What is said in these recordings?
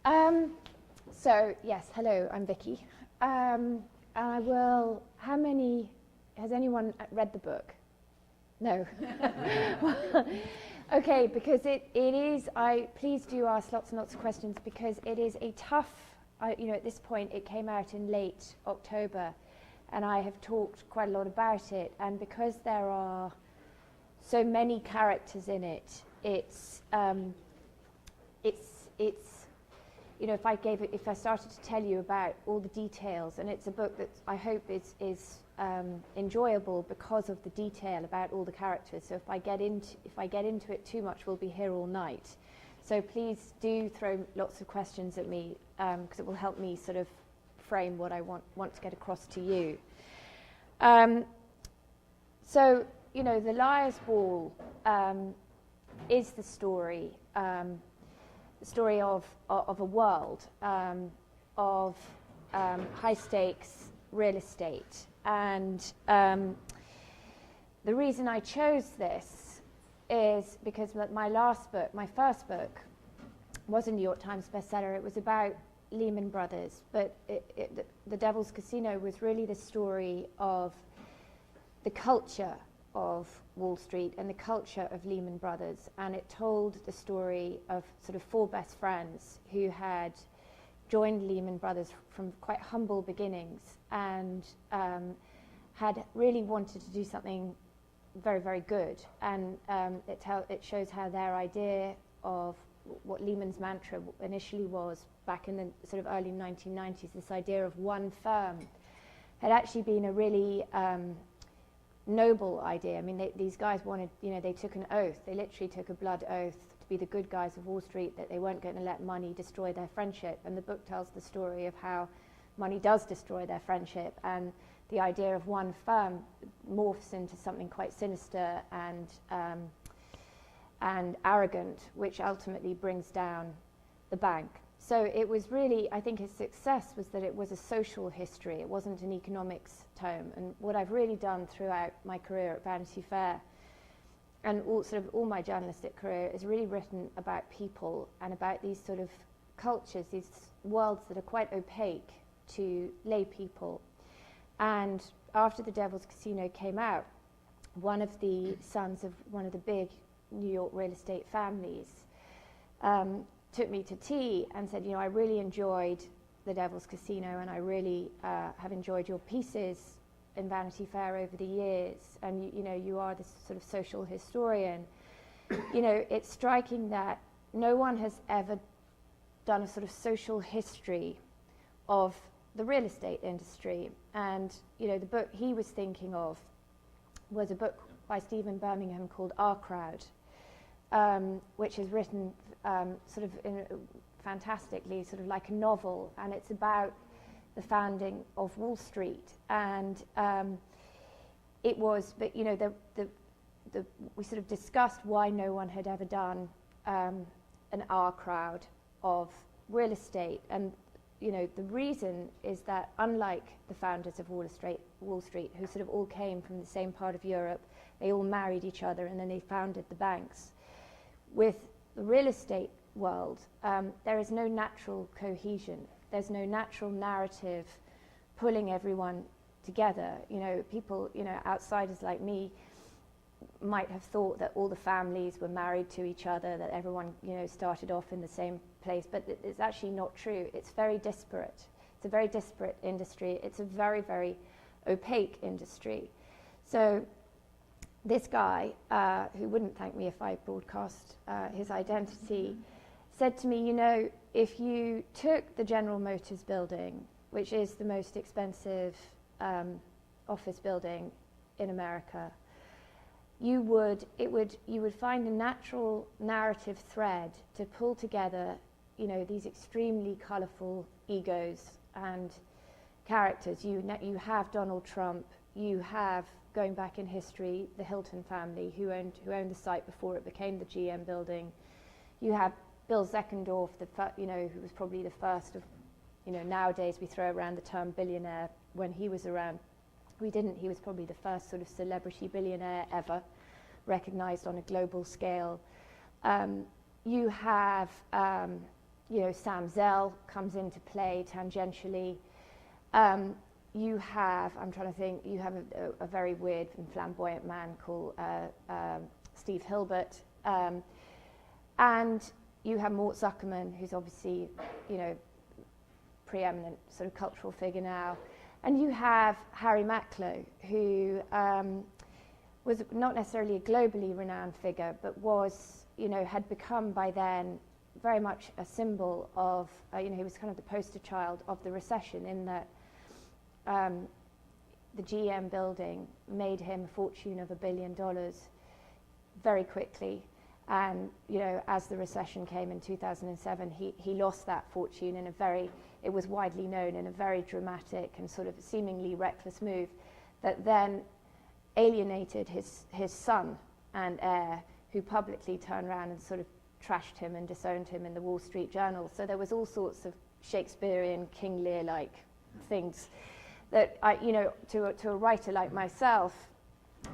So, yes, hello, I'm Vicky. I will, has anyone read the book? No. Okay, because it is, please do ask lots and lots of questions, because it is a tough, at this point it came out in late October, and I have talked quite a lot about it, and because there are so many characters in it, it's if I started to tell you about all the details, and it's a book that I hope is enjoyable because of the detail about all the characters. So if I get into it too much, we'll be here all night. So please do throw lots of questions at me, because it will help me sort of frame what I want to get across to you. So the Liar's Ball is the story. The story of a world of high stakes real estate, and the reason I chose this is because my first book was a New York Times bestseller. It was about Lehman Brothers, but The Devil's Casino was really the story of the culture of Wall Street and the culture of Lehman Brothers, and it told the story of sort of four best friends who had joined Lehman Brothers from quite humble beginnings and had really wanted to do something very, very good. And it shows how their idea of what Lehman's mantra initially was back in the sort of early 1990s, this idea of one firm, had actually been a really noble idea. I mean, these guys wanted, they took an oath. They literally took a blood oath to be the good guys of Wall Street, that they weren't going to let money destroy their friendship. And the book tells the story of how money does destroy their friendship, and the idea of one firm morphs into something quite sinister and arrogant, which ultimately brings down the bank. So it was really, I think, his success was that it was a social history. It wasn't an economics tome. And what I've really done throughout my career at Vanity Fair and all my journalistic career is really written about people and about these sort of cultures, these worlds that are quite opaque to lay people. And after The Devil's Casino came out, one of the sons of one of the big New York real estate families took me to tea and said, I really enjoyed The Devil's Casino, and I really have enjoyed your pieces in Vanity Fair over the years, and you are this sort of social historian. It's striking that no one has ever done a sort of social history of the real estate industry. And the book he was thinking of was a book by Stephen Birmingham called Our Crowd, which is written fantastically, sort of like a novel, and it's about the founding of Wall Street. And it was, but we sort of discussed why no one had ever done an Our Crowd of real estate, and the reason is that unlike the founders of Wall Street, who sort of all came from the same part of Europe, they all married each other and then they founded the banks. With the real estate world, there is no natural cohesion. There's no natural narrative pulling everyone together. People, outsiders like me might have thought that all the families were married to each other, that everyone, started off in the same place, but it's actually not true. It's very disparate. It's a very disparate industry. It's a very, very opaque industry. So this guy, who wouldn't thank me if I broadcast his identity, said to me, if you took the General Motors building, which is the most expensive office building in America, you would find a natural narrative thread to pull together, these extremely colourful egos and characters. You have Donald Trump. You have, going back in history, the Hilton family, who owned the site before it became the GM building. You have Bill Zeckendorf, who was probably the first of, nowadays we throw around the term billionaire. When he was around, we didn't. He was probably the first sort of celebrity billionaire ever, recognized on a global scale. You have Sam Zell comes into play tangentially. You have, I'm trying to think, you have a very weird and flamboyant man called Steve Hilbert. And you have Mort Zuckerman, who's obviously, preeminent sort of cultural figure now. And you have Harry Macklowe, who was not necessarily a globally renowned figure, but was, had become by then very much a symbol of, he was kind of the poster child of the recession, in that the GM building made him a fortune of $1 billion very quickly. And, as the recession came in 2007, he lost that fortune in it was widely known, in a very dramatic and sort of seemingly reckless move that then alienated his son and heir, who publicly turned around and sort of trashed him and disowned him in the Wall Street Journal. So there was all sorts of Shakespearean King Lear-like things that, to a writer like myself,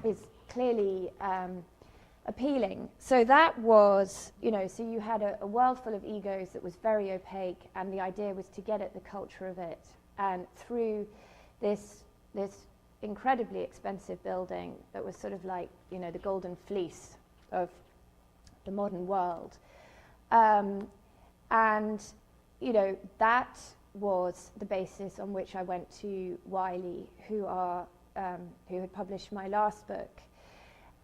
is clearly appealing. So that was, so you had a world full of egos that was very opaque, and the idea was to get at the culture of it. And through this incredibly expensive building that was sort of like, the golden fleece of the modern world. And, that was the basis on which I went to Wiley, who had published my last book.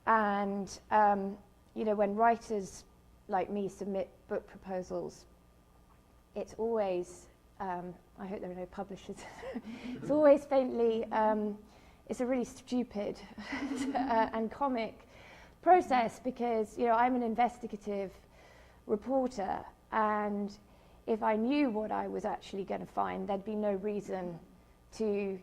And, when writers like me submit book proposals, it's always, I hope there are no publishers, it's always faintly, it's a really stupid and comic process, because, I'm an investigative reporter, and if I knew what I was actually going to find, there'd be no reason to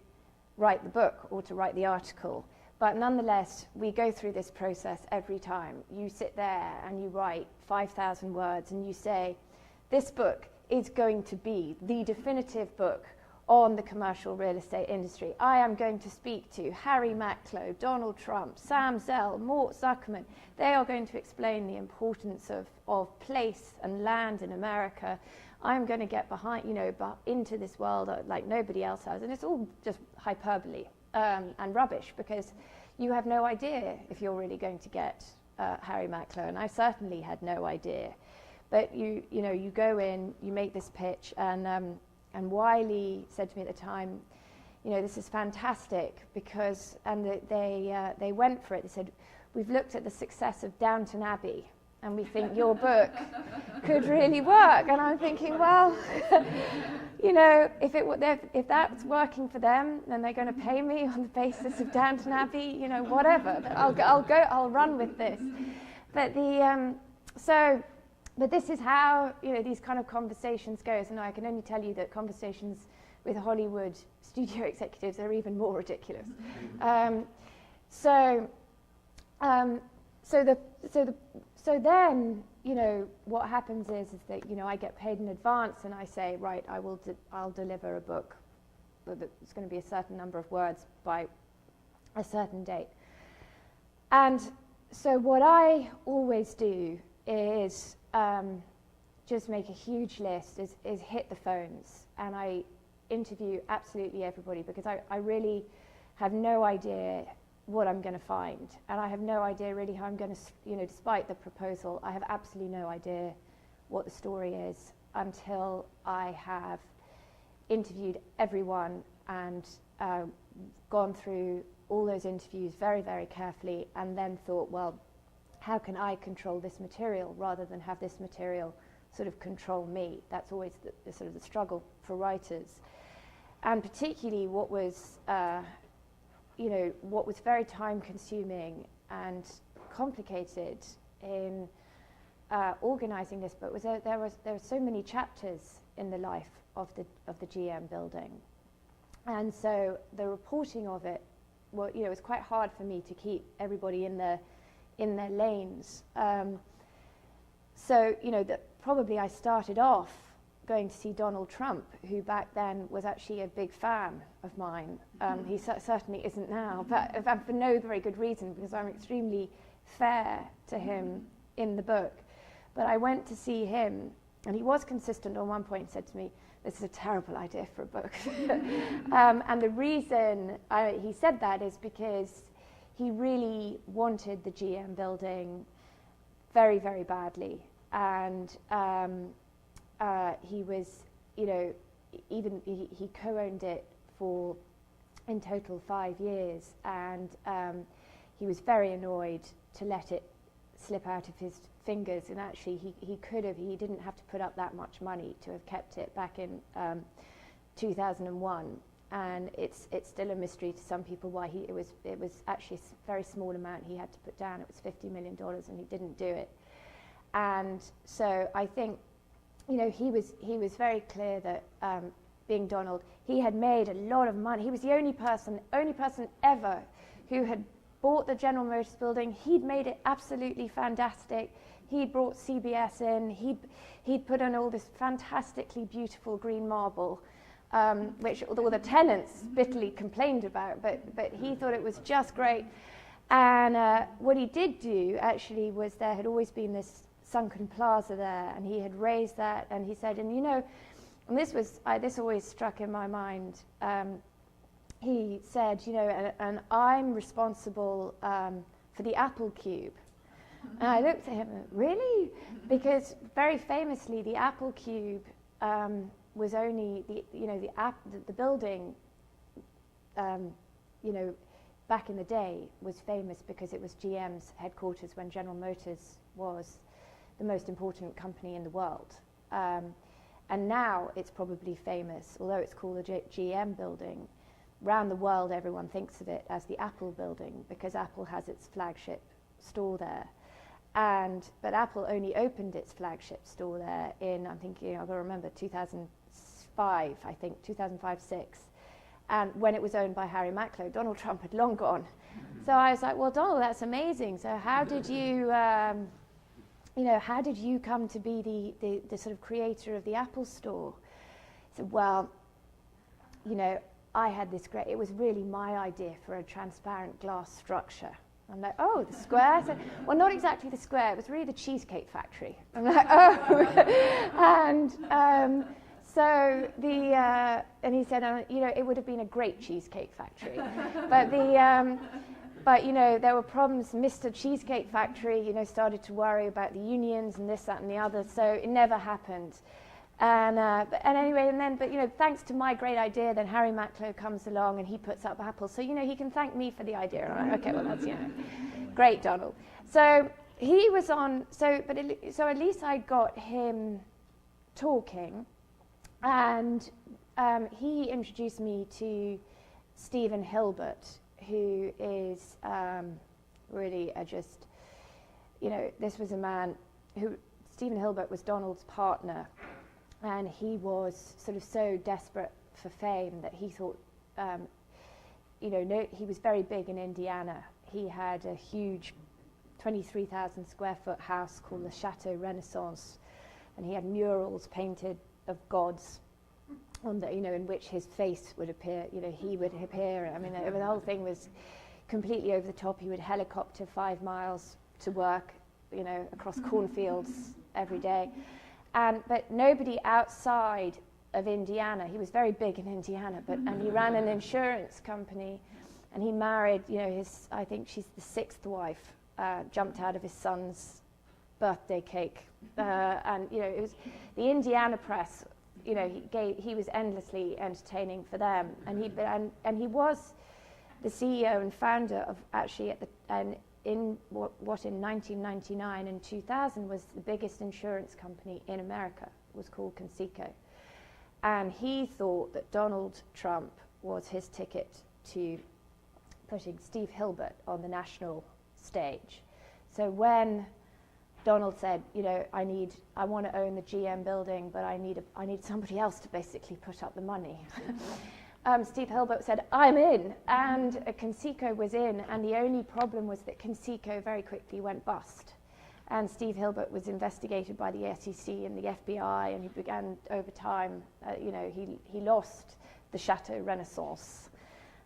write the book or to write the article. But nonetheless, we go through this process every time. You sit there and you write 5,000 words and you say, this book is going to be the definitive book on the commercial real estate industry. I am going to speak to Harry Macklowe, Donald Trump, Sam Zell, Mort Zuckerman. They are going to explain the importance of place and land in America. I'm going to get behind, into this world like nobody else has. And it's all just hyperbole and rubbish, because you have no idea if you're really going to get Harry Macklowe. And I certainly had no idea. But you go in, you make this pitch, and Wiley said to me at the time, this is fantastic, because, and they went for it. They said, we've looked at the success of Downton Abbey, and we think your book could really work. And I'm thinking, well, if that's working for them, then they're going to pay me on the basis of Downton Abbey, whatever. I'll run with this. But But this is how these kind of conversations go. So I can only tell you that conversations with Hollywood studio executives are even more ridiculous. So then what happens is that I get paid in advance, and I say, right, I'll deliver a book. It's going to be a certain number of words by a certain date. And so what I always do is just make a huge list, is hit the phones, and I interview absolutely everybody, because I really have no idea what I'm going to find, and I have no idea really how I'm going to, despite the proposal, I have absolutely no idea what the story is until I have interviewed everyone and gone through all those interviews very, very carefully, and then thought, well, how can I control this material rather than have this material sort of control me? That's always the sort of the struggle for writers. And particularly what was very time-consuming and complicated in organizing this book was there were so many chapters in the life of the GM building, and so the reporting of it, it was quite hard for me to keep everybody in their lanes. Probably I started off going to see Donald Trump, who back then was actually a big fan of mine. He certainly isn't now, but for no very good reason, because I'm extremely fair to him in the book. But I went to see him And he was consistent on one point and said to me, this is a terrible idea for a book. And the reason he said that is because he really wanted the GM building very, very badly. And he was, you know, even he co-owned it for, in total, 5 years. And he was very annoyed to let it slip out of his fingers, and actually he didn't have to put up that much money to have kept it back in 2001, and it's still a mystery to some people why it was actually a very small amount he had to put down. It was $50 million and he didn't do it. And so I think, you know, he was very clear that being Donald, he had made a lot of money. He was the only person ever who had bought the General Motors building. He'd made it absolutely fantastic. He'd brought CBS in. He'd put on all this fantastically beautiful green marble, which all the tenants bitterly complained about, but he thought it was just great. And what he did do, actually, was there had always been this sunken plaza there, and he had raised that, and he said, and you know, and this always struck in my mind, he said, you know, and I'm responsible for the Apple Cube. And I looked at him, really? Because very famously, the Apple Cube was only, the building, you know, back in the day was famous because it was GM's headquarters when General Motors was the most important company in the world. And now it's probably famous, although it's called the GM building. Around the world, everyone thinks of it as the Apple building because Apple has its flagship store there. But Apple only opened its flagship store there in, I'm thinking, I've got to remember, 2005, I think, 2005-06. And when it was owned by Harry Macklowe, Donald Trump had long gone. So I was like, well, Donald, that's amazing. So how did you, how did you come to be the sort of creator of the Apple store? He said, well, you know, I had this great, it was really my idea for a transparent glass structure. I'm like, oh, the square? So, well, not exactly the square, it was really the Cheesecake Factory. I'm like, oh. So and he said, you know, it would have been a great Cheesecake Factory. But you know, there were problems. Mr. Cheesecake Factory, you know, started to worry about the unions and this, that, and the other, so it never happened. And anyway, but you know, thanks to my great idea, then Harry Macklowe comes along and he puts up Apple. So you know, he can thank me for the idea. I'm like, okay, well that's, you know, great, Donald. So he was on. So at least I got him talking, and he introduced me to Stephen Hilbert, who is really just, you know, this was a man who, Stephen Hilbert was Donald's partner. And he was sort of so desperate for fame that he thought, he was very big in Indiana. He had a huge 23,000 square foot house called the Chateau Renaissance, and he had murals painted of gods on the, you know, in which his face would appear, you know, he would appear. I mean, the whole thing was completely over the top. He would helicopter 5 miles to work, you know, across cornfields every day. But nobody outside of Indiana, he was very big in Indiana, and he ran an insurance company, and he married, you know, I think she's the 6th wife, jumped out of his son's birthday cake. And, you know, it was the Indiana press, you know, he was endlessly entertaining for them. And he was the CEO and founder of, actually, in 1999 and 2000 was the biggest insurance company in America. It was called Conseco. And he thought that Donald Trump was his ticket to putting Steve Hilbert on the national stage. So when Donald said, you know, I want to own the GM building, but I need somebody else to basically put up the money. Steve Hilbert said, I'm in, and Conseco was in, and the only problem was that Conseco very quickly went bust. And Steve Hilbert was investigated by the SEC and the FBI, and he began, over time, you know, he lost the Chateau Renaissance,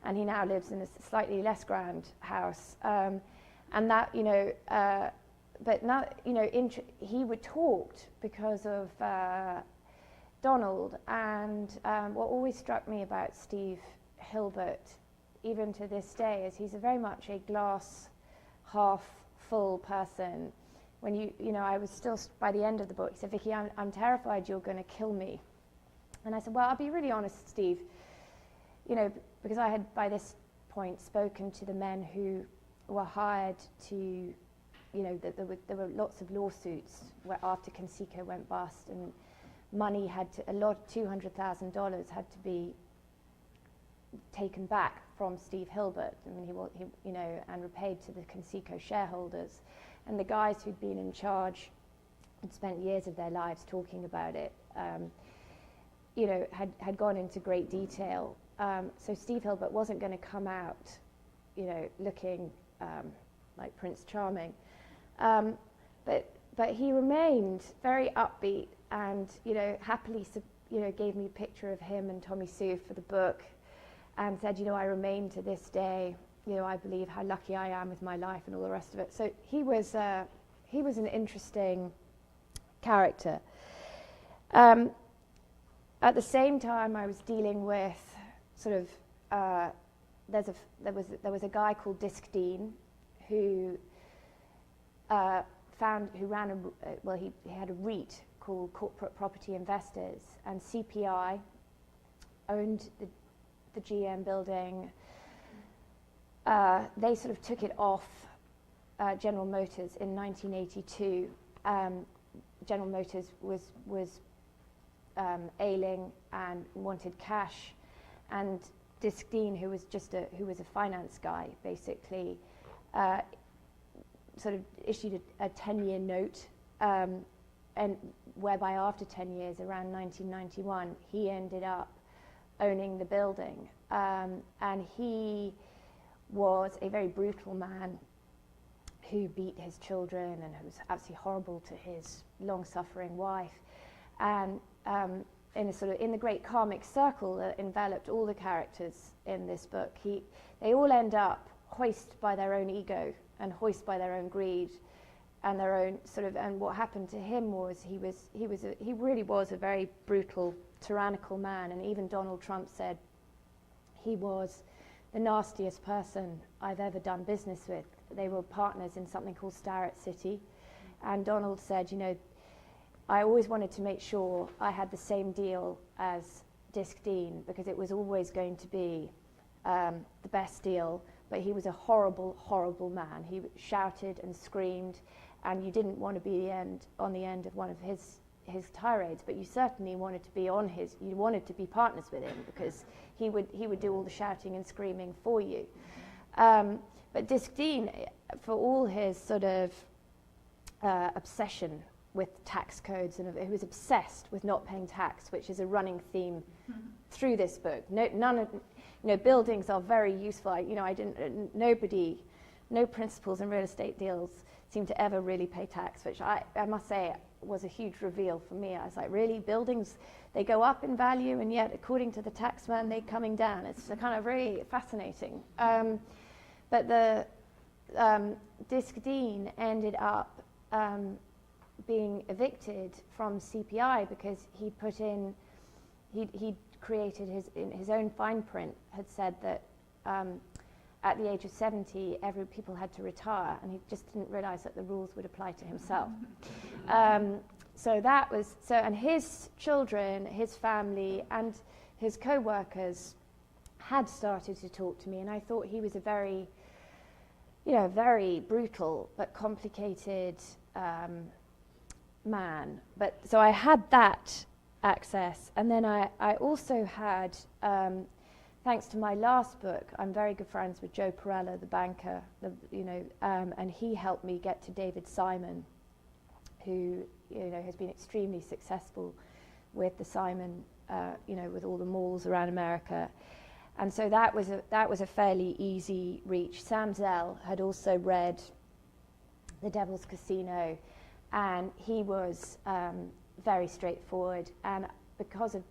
and he now lives in a slightly less grand house. And that, you know, but now, you know, he would talked because of Donald, and what always struck me about Steve Hilbert, even to this day, is he's very much a glass half full person. When you know, I was still, by the end of the book, he said, Vicky, I'm terrified you're going to kill me. And I said, well, I'll be really honest, Steve, you know, because I had by this point spoken to the men who were hired to, you know, that there were lots of lawsuits where after Conseco went bust, and money had to, $200,000 had to be taken back from Steve Hilbert. I mean, he you know, and repaid to the Conseco shareholders. And the guys who'd been in charge had spent years of their lives talking about it, you know, had gone into great detail. So Steve Hilbert wasn't going to come out, you know, looking like Prince Charming. But he remained very upbeat and, you know, happily, you know, gave me a picture of him and Tommy Sue for the book and said, you know, I remain to this day, you know, I believe how lucky I am with my life and all the rest of it. So he was an interesting character. At the same time, I was dealing with sort of, there was a guy called Disc Dean who he had a REIT called Corporate Property Investors, and CPI owned the GM building. They sort of took it off General Motors in 1982. General Motors was ailing and wanted cash, and Disc Dean, who was a finance guy, basically sort of issued a 10-year note, and whereby after 10 years, around 1991, he ended up owning the building, and he was a very brutal man who beat his children and who was absolutely horrible to his long-suffering wife. And in the great karmic circle that enveloped all the characters in this book, they all end up hoist by their own ego and hoist by their own greed and their own sort of. And what happened to him was he really was a very brutal, tyrannical man. And even Donald Trump said he was the nastiest person I've ever done business with. They were partners in something called Starrett City, and Donald said, you know, I always wanted to make sure I had the same deal as Disc Dean, because it was always going to be the best deal, but he was a horrible, horrible man. He shouted and screamed, and you didn't want to be on the end of one of his tirades, but you certainly wanted to be you wanted to be partners with him, because he would do all the shouting and screaming for you. But Disc Dean, for all his sort of obsession with tax codes, and he was obsessed with not paying tax, which is a running theme through this book. Buildings are very useful. No principals in real estate deals seem to ever really pay tax, which I must say was a huge reveal for me. I was like, really, buildings, they go up in value, and yet according to the taxman, they're coming down. It's kind of really fascinating. But the Disc Dean ended up being evicted from CPI because he created his own fine print, had said that at the age of 70, people had to retire, and he just didn't realize that the rules would apply to himself. And his children, his family, and his co-workers had started to talk to me, and I thought he was a very brutal but complicated man. But so I had that access, and then I also had, thanks to my last book, I'm very good friends with Joe Perella, the banker, and he helped me get to David Simon, who has been extremely successful with the Simon, with all the malls around America. And so that was a fairly easy reach. Sam Zell had also read The Devil's Casino, and he was very straightforward. And because of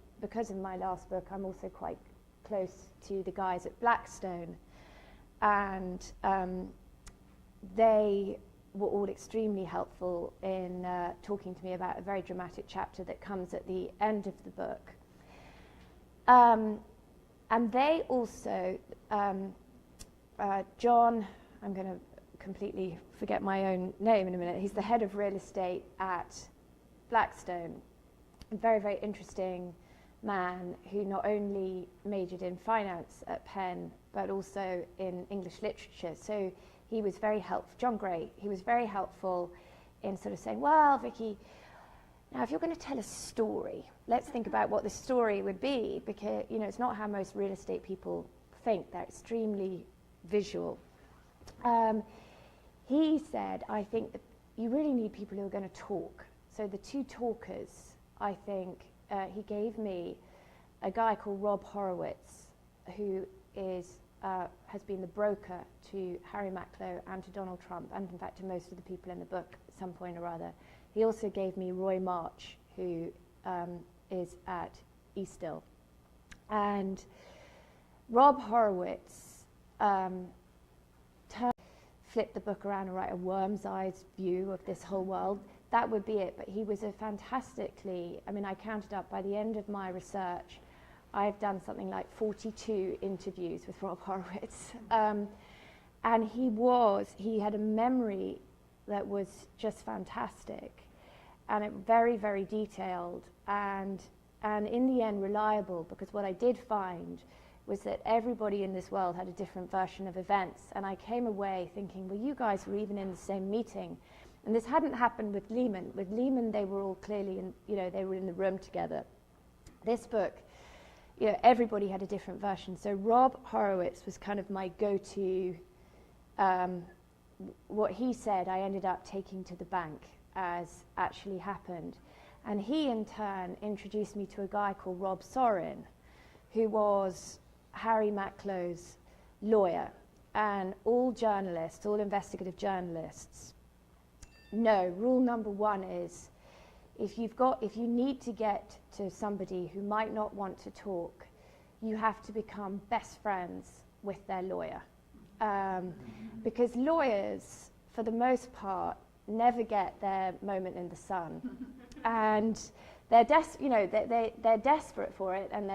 my last book, I'm also quite close to the guys at Blackstone, and they were all extremely helpful in talking to me about a very dramatic chapter that comes at the end of the book. And they also, John, I'm going to completely forget my own name in a minute, he's the head of real estate at Blackstone, a very, very interesting man who not only majored in finance at Penn, but also in English literature. So he was very helpful, John Gray, he was very helpful in sort of saying, well, Vicky, now if you're going to tell a story, let's think about what the story would be, because, you know, it's not how most real estate people think, they're extremely visual. He said, I think that you really need people who are going to talk. So the two talkers, I think, he gave me a guy called Rob Horowitz, who is has been the broker to Harry Macklowe and to Donald Trump, and in fact to most of the people in the book at some point or other. He also gave me Roy March, who is at Easthill. And Rob Horowitz flipped the book around and write a worm's eyes view of this whole world. That would be it, but he was a fantastically, I mean, I counted up by the end of my research, I've done something like 42 interviews with Rob Horowitz. And he had a memory that was just fantastic, and it very, very detailed, and in the end reliable, because what I did find was that everybody in this world had a different version of events, and I came away thinking, well, you guys were even in the same meeting. And this hadn't happened with Lehman. With Lehman, they were all clearly they were in the room together. This book, everybody had a different version. So Rob Horowitz was kind of my go-to. What he said, I ended up taking to the bank as actually happened. And he, in turn, introduced me to a guy called Rob Sorin, who was Harry Macklowe's lawyer. And all journalists, all investigative journalists, no, rule number one is if you need to get to somebody who might not want to talk, you have to become best friends with their lawyer. Because lawyers, for the most part, never get their moment in the sun. And they're they're desperate for it, and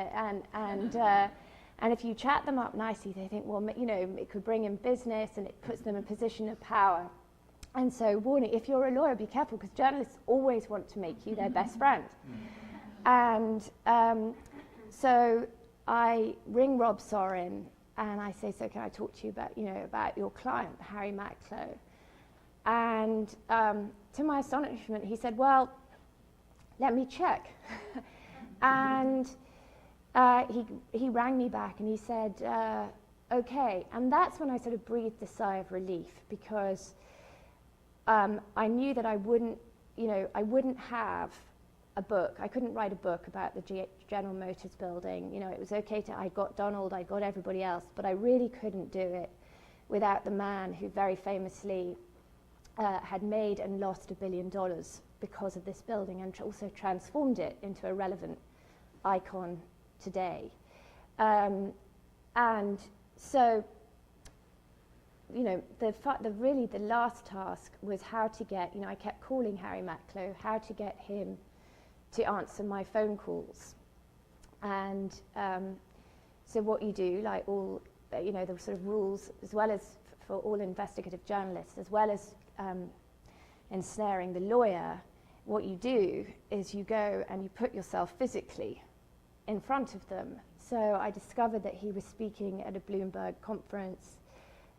if you chat them up nicely, they think, well, it could bring in business and it puts them in a position of power. And so, warning, if you're a lawyer, be careful, because journalists always want to make you their best friend. And so I ring Rob Sorin, and I say, so can I talk to you about your client, Harry Macklowe? And to my astonishment, he said, well, let me check. And he rang me back, and he said, okay. And that's when I sort of breathed a sigh of relief, because I knew that I wouldn't have a book. I couldn't write a book about the General Motors building. It was okay I got Donald, I got everybody else, but I really couldn't do it without the man who very famously had made and lost $1 billion because of this building, and also transformed it into a relevant icon today. And so, the last task was how to get, I kept calling Harry Macklowe, how to get him to answer my phone calls. And so what you do, like all, the sort of rules, as well as for all investigative journalists, as well as ensnaring the lawyer, what you do is you go and you put yourself physically in front of them. So I discovered that he was speaking at a Bloomberg conference,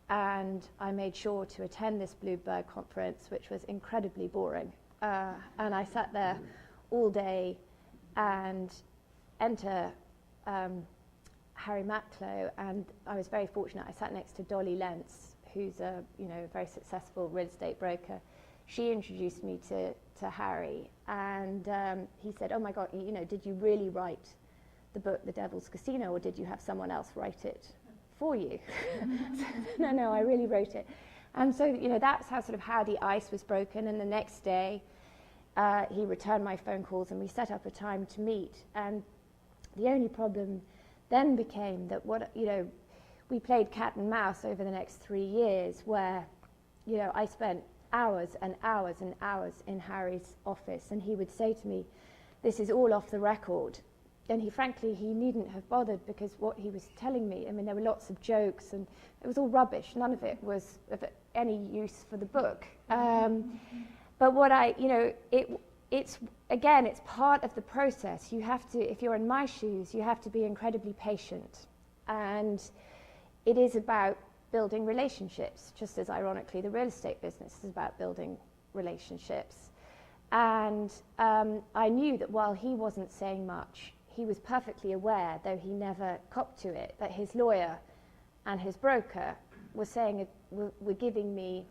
and I made sure to attend this Bloomberg conference, which was incredibly boring. And I sat there all day, and enter Harry Macklowe, and I was very fortunate. I sat next to Dolly Lentz, who's a very successful real estate broker. She introduced me to Harry, and he said, "Oh my God, did you really write the book, The Devil's Casino, or did you have someone else write it for you?" No, I really wrote it. And so, that's how the ice was broken. And the next day, he returned my phone calls, and we set up a time to meet. And the only problem then became that we played cat and mouse over the next 3 years, where, I spent hours and hours and hours in Harry's office, and he would say to me, "This is all off the record." And he needn't have bothered, because what he was telling me, I mean, there were lots of jokes and it was all rubbish. None of it was of any use for the book. But what it's part of the process. You have to, if you're in my shoes, you have to be incredibly patient. And it is about building relationships, just as ironically the real estate business is about building relationships. And I knew that while he wasn't saying much, he was perfectly aware, though he never copped to it, that his lawyer and his broker were giving me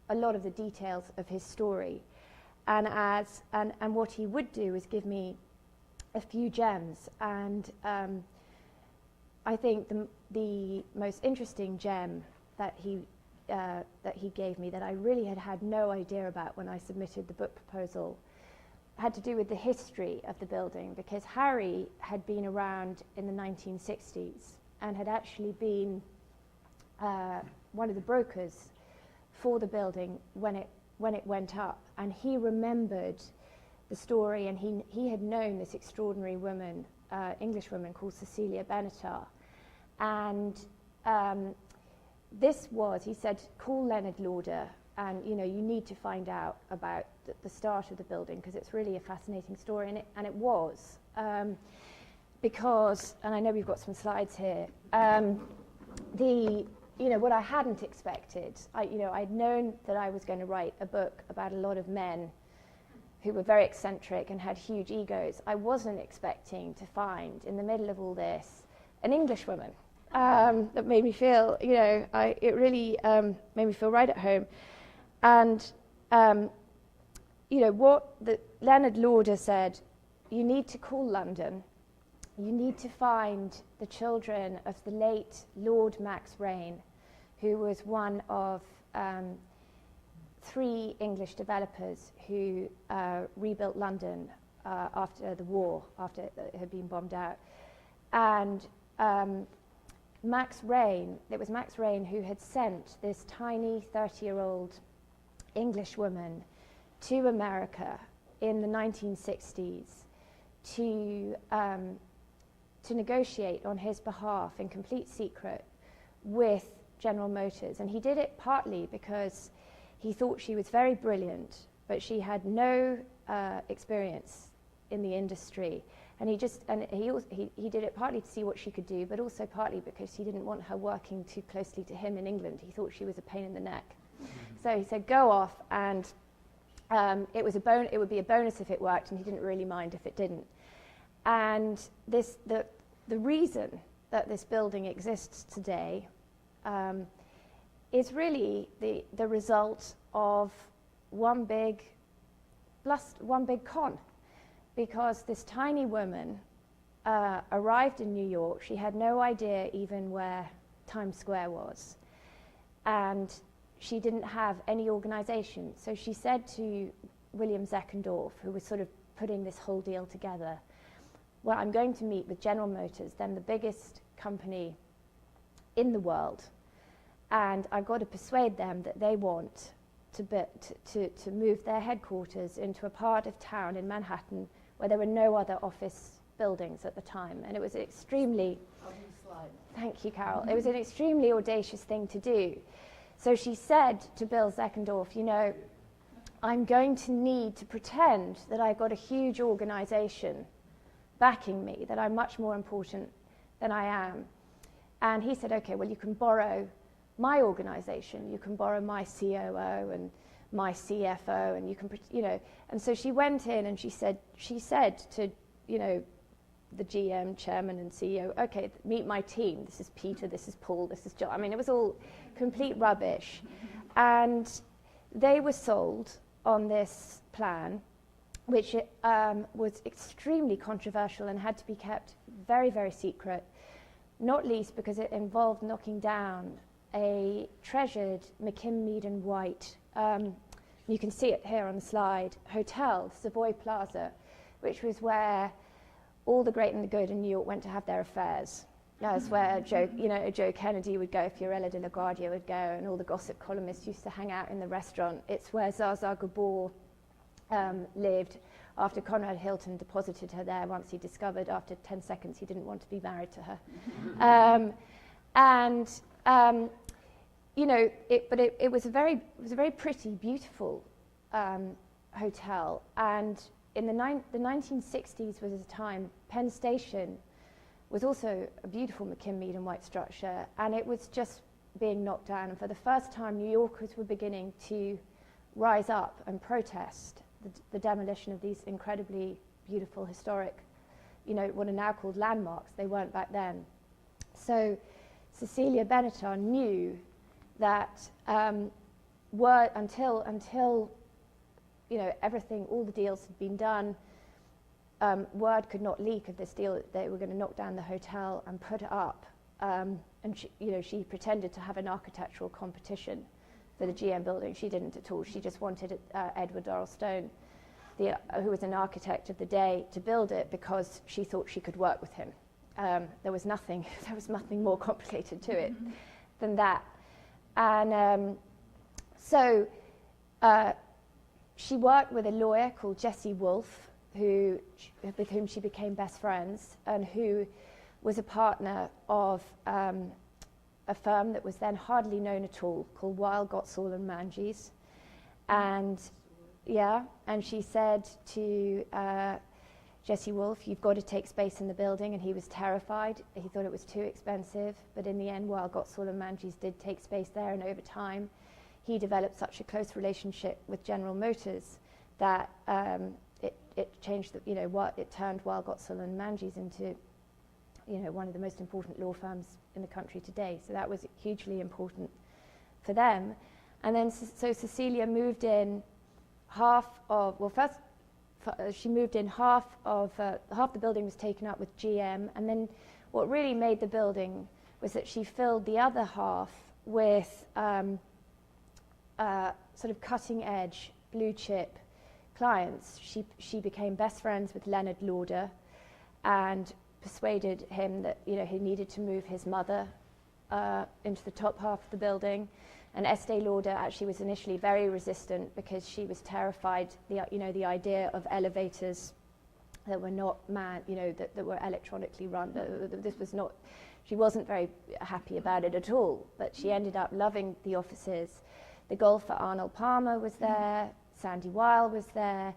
a lot of the details of his story. And what he would do is give me a few gems. And I think the most interesting gem that he gave me, that I really had no idea about when I submitted the book proposal, had to do with the history of the building, because Harry had been around in the 1960s and had actually been one of the brokers for the building when it went up, and he remembered the story, and he had known this extraordinary woman, English woman called Cecilia Benatar, and he said, call Leonard Lauder, and you need to find out about the start of the building, because it's really a fascinating story, and it was, because, and I know we've got some slides here, what I hadn't expected, I'd known that I was going to write a book about a lot of men who were very eccentric and had huge egos. I wasn't expecting to find, in the middle of all this, an English woman that made me feel, it really made me feel right at home. And, what Leonard Lauder said, you need to call London, you need to find the children of the late Lord Max Rain, who was one of 3 English developers who rebuilt London after the war, after it had been bombed out. And Max Rain, it was Max Rain who had sent this tiny 30-year-old English woman to America in the 1960s to negotiate on his behalf in complete secret with General Motors. And he did it partly because he thought she was very brilliant, but she had no experience in the industry. And he did it partly to see what she could do, but also partly because he didn't want her working too closely to him in England. He thought she was a pain in the neck. So he said, go off, and it would be a bonus if it worked, and he didn't really mind if it didn't. And the reason that this building exists today is really the result of one big con. Because this tiny woman arrived in New York. She had no idea even where Times Square was. And she didn't have any organization. So she said to William Zeckendorf, who was sort of putting this whole deal together, well, I'm going to meet with General Motors, then the biggest company in the world, and I've got to persuade them that they want to move their headquarters into a part of town in Manhattan where there were no other office buildings at the time. And it was extremely, thank you, Carol, it was an extremely audacious thing to do. So she said to Bill Zeckendorf, I'm going to need to pretend that I've got a huge organization backing me, that I'm much more important than I am. And he said, okay, well, you can borrow my organization, you can borrow my COO and my CFO, and you can, and so she went in and she said to, the GM, chairman and CEO, okay, meet my team. This is Peter, this is Paul, this is John. I mean, it was all complete rubbish. And they were sold on this plan, which was extremely controversial and had to be kept very, very secret, not least because it involved knocking down a treasured McKim, Mead and White, you can see it here on the slide, hotel, Savoy Plaza, which was where all the great and the good in New York went to have their affairs. That's where Joe Kennedy would go, Fiorella de LaGuardia would go, and all the gossip columnists used to hang out in the restaurant. It's where Zsa Gabor lived after Conrad Hilton deposited her there once he discovered after 10 seconds he didn't want to be married to her. It was a very pretty, beautiful hotel. And in the 1960s was a time, Penn Station was also a beautiful McKim-Mead and White structure, and it was just being knocked down. And for the first time, New Yorkers were beginning to rise up and protest the demolition of these incredibly beautiful, historic, what are now called landmarks. They weren't back then. So Cecilia Benatar knew that until everything, all the deals had been done, word could not leak of this deal that they were going to knock down the hotel and put it up. And she pretended to have an architectural competition for the GM building. She didn't at all. She just wanted Edward Dorrell Stone, who was an architect of the day, to build it because she thought she could work with him. There was nothing more complicated to it than that. And so she worked with a lawyer called Jesse Wolfe, with whom she became best friends, and who was a partner of a firm that was then hardly known at all, called Weil, Gottsall and Manges. And she said to Jesse Wolfe, "You've got to take space in the building," and he was terrified. He thought it was too expensive, but in the end, Weil, Gottsall and Manges did take space there, and over time, he developed such a close relationship with General Motors that it changed it turned Weil, Gottsall and Manges into one of the most important law firms in the country today. So that was hugely important for them. And then so Cecilia moved in she moved in half the building was taken up with GM, and then what really made the building was that she filled the other half with sort of cutting edge blue chip clients. She became best friends with Leonard Lauder and persuaded him that he needed to move his mother into the top half of the building. And Estee Lauder actually was initially very resistant because she was terrified the idea of elevators that were not that were electronically run. She wasn't very happy about it at all, but she ended up loving the offices. The golfer Arnold Palmer was there, Sandy Weil was there,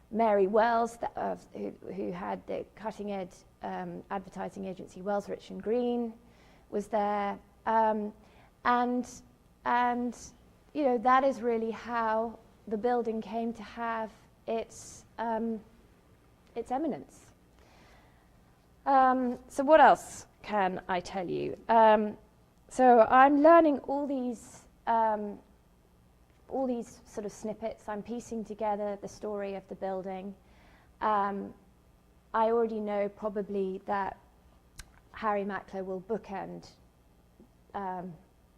Mary Wells, who had the cutting-edge advertising agency Wells, Rich and Green, was there, and that is really how the building came to have its eminence. So what else can I tell you? So I'm learning all these sort of snippets. I'm piecing together the story of the building. I already know probably that Harry Macklowe will bookend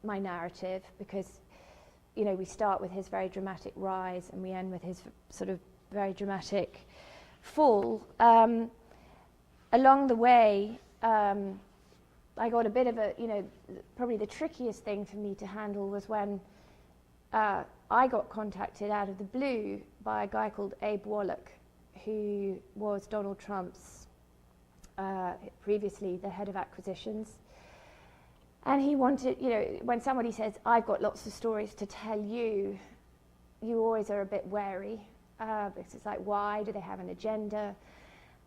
my narrative because, we start with his very dramatic rise and we end with his sort of very dramatic fall. Along the way, I got a bit of probably the trickiest thing for me to handle was when I got contacted out of the blue by a guy called Abe Wallach, who was Donald Trump's, previously the head of acquisitions. And he wanted, when somebody says, "I've got lots of stories to tell you," you always are a bit wary, because it's like, why? Do they have an agenda?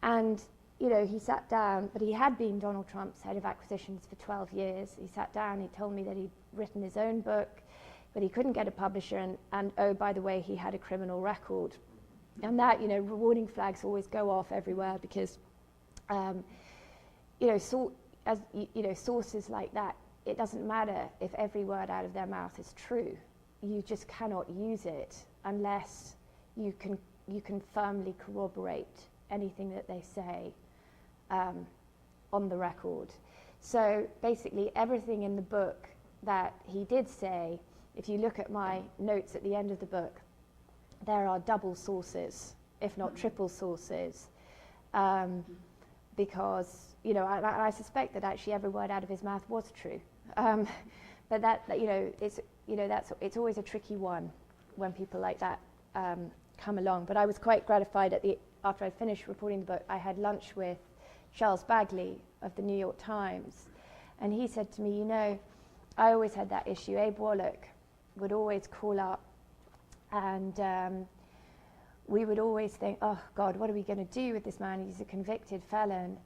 And, he sat down, but he had been Donald Trump's head of acquisitions for 12 years. He sat down, he told me that he'd written his own book, but he couldn't get a publisher, and oh, by the way, he had a criminal record. And that, warning flags always go off everywhere because, sources like that, it doesn't matter if every word out of their mouth is true. You just cannot use it unless you can firmly corroborate anything that they say on the record. So basically everything in the book that he did say, if you look at my notes at the end of the book, there are double sources, if not triple sources, because, you know, I suspect that actually every word out of his mouth was true. But that, you know, it's always a tricky one when people like that come along. But I was quite gratified after I finished reporting the book. I had lunch with Charles Bagley of the New York Times, and he said to me, you know, I always had that issue. Abe Wallach would always call up, and we would always think, oh God, what are we going to do with this man? He's a convicted felon.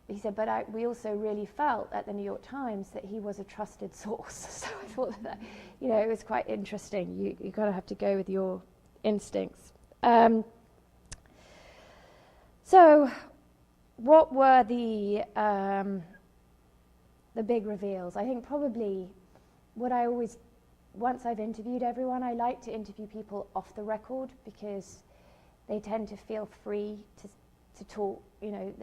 He said, but we also really felt at the New York Times that he was a trusted source. So I thought that, you know, it was quite interesting. You kind of have to go with your instincts. So what were the big reveals? I think probably what I always, once I've interviewed everyone, I like to interview people off the record because they tend to feel free to talk, you know,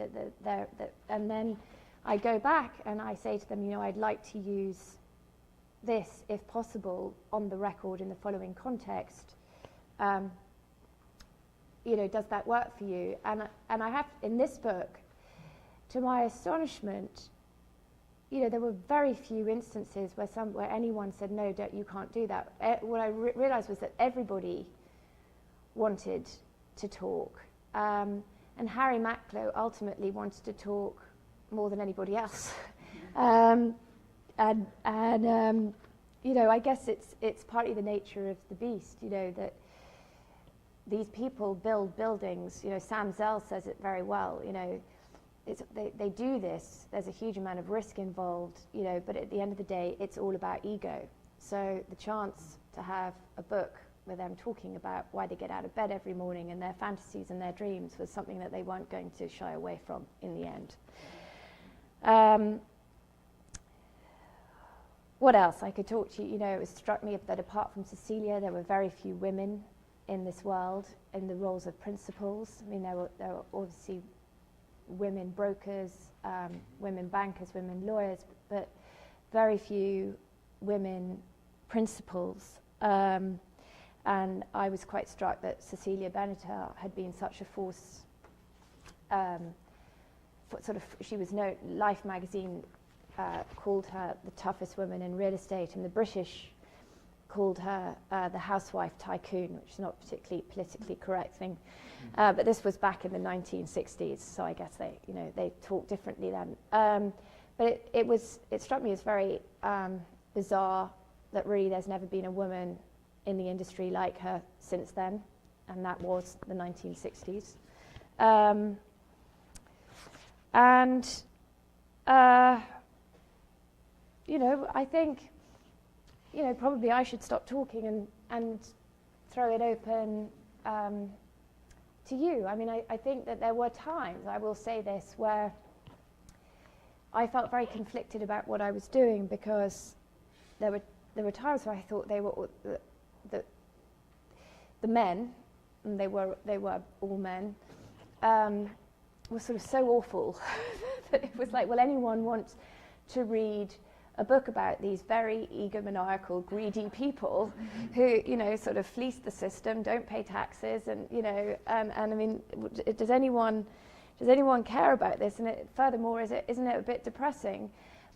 and then I go back and I say to them, you know, I'd like to use this, if possible, on the record in the following context. You know, does that work for you? And I have, in this book, to my astonishment, you know, there were very few instances where anyone said, no, you can't do that. What I realized was that everybody wanted to talk. And Harry Macklowe ultimately wanted to talk more than anybody else. You know, I guess it's partly the nature of the beast, you know, that these people build buildings. You know, Sam Zell says it very well, you know, they do this, there's a huge amount of risk involved, you know, but at the end of the day, it's all about ego. So the chance to have a book with them talking about why they get out of bed every morning and their fantasies and their dreams was something that they weren't going to shy away from in the end. What else I could talk to you? You know, it struck me that apart from Cecilia, there were very few women in this world in the roles of principals. I mean, there were obviously women brokers, women bankers, women lawyers, but very few women principals. And I was quite struck that Cecilia Beneta had been such a force. She was known. Life magazine called her the toughest woman in real estate, and the British called her the housewife tycoon, which is not a particularly politically correct thing. But this was back in the 1960s, so I guess they talked differently then. But it struck me as very bizarre that really there's never been a woman in the industry like her since then, and that was the 1960s. You know, I think, you know, probably I should stop talking and throw it open to you. I mean, I think that there were times, I will say this, where I felt very conflicted about what I was doing, because there were times where I thought they were the men, and they were all men, were sort of so awful that it was like, will anyone want to read a book about these very egomaniacal, greedy people who, you know, sort of fleece the system, don't pay taxes, and, you know, and I mean, does anyone care about this? And furthermore, isn't it a bit depressing?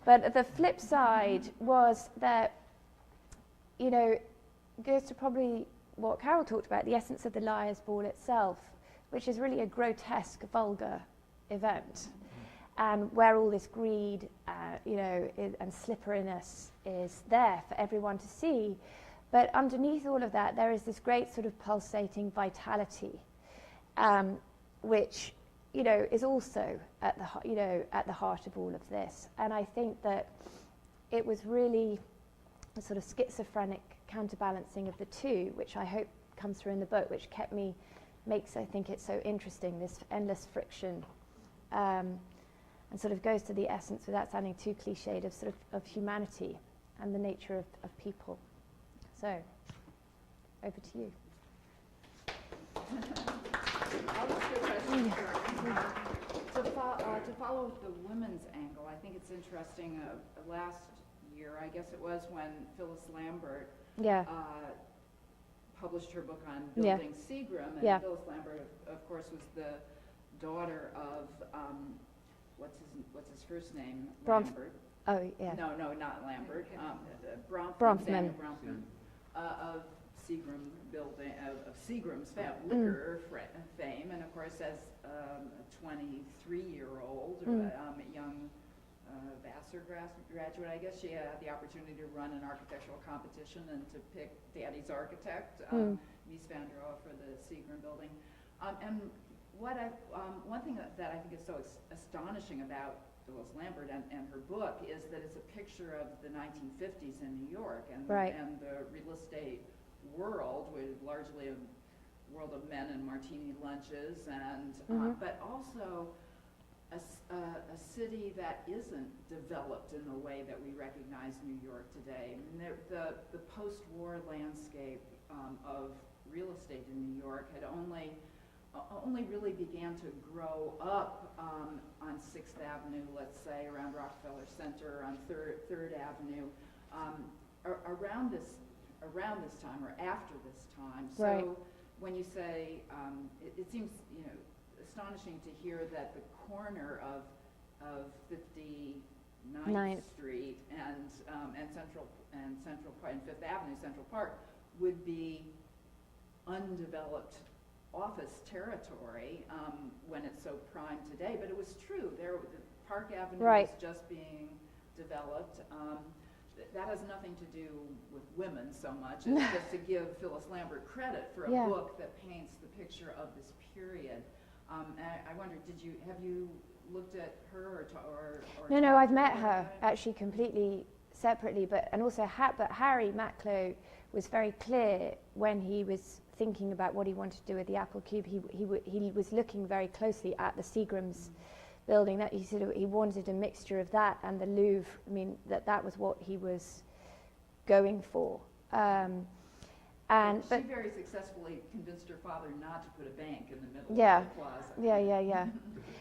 But the flip side was that, you know, goes to probably what Carol talked about, the essence of the Liar's Ball itself, which is really a grotesque, vulgar event, and where all this greed, you know, and slipperiness is there for everyone to see. But underneath all of that, there is this great sort of pulsating vitality, which, you know, is also at the heart of all of this. And I think that it was really a sort of schizophrenic counterbalancing of the two, which I hope comes through in the book, which makes I think it so interesting, this endless friction, and sort of goes to the essence, without sounding too cliched, of sort of humanity and the nature of people. So, over to you. I'll ask you a question. To follow the women's angle, I think it's interesting. Last year, I guess it was, when Phyllis Lambert published her book on building Seagram, and Phyllis Lambert, of course, was the daughter of what's his first name? Bronf- Lambert. Oh, yeah. No, not Lambert. Bronfman. Bronfman. Of Seagram building, of Seagram's liquor fame, and of course as a 23-year-old, young Vassar graduate, I guess she had the opportunity to run an architectural competition and to pick Daddy's architect, Mies van der Rohe, for the Seagram building. And one thing that I think is so astonishing about Phyllis Lambert and her book is that it's a picture of the 1950s in New York and the real estate world, with largely a world of men and martini lunches, and but also a city that isn't developed in the way that we recognize New York today. I mean, the post-war landscape of real estate in New York had only really began to grow up on 6th Avenue, let's say, around Rockefeller Center, on 3rd Avenue, around this time or after this time. So when you say, it seems astonishing to hear that the corner of 59th Street and Central Park and 5th Avenue, Central Park, would be undeveloped office territory when it's so prime today. But it was true. Park Avenue was just being developed. That has nothing to do with women so much. It's just to give Phyllis Lambert credit for a book that paints the picture of this period. I wonder, have you looked at her or No, I've met her actually completely separately, but Harry Macklowe was very clear when he was thinking about what he wanted to do with the Apple Cube. He was looking very closely at the Seagram's building. That he said he wanted a mixture of that and the Louvre. I mean, that was what he was going for. She very successfully convinced her father not to put a bank in the middle of the plaza. Yeah.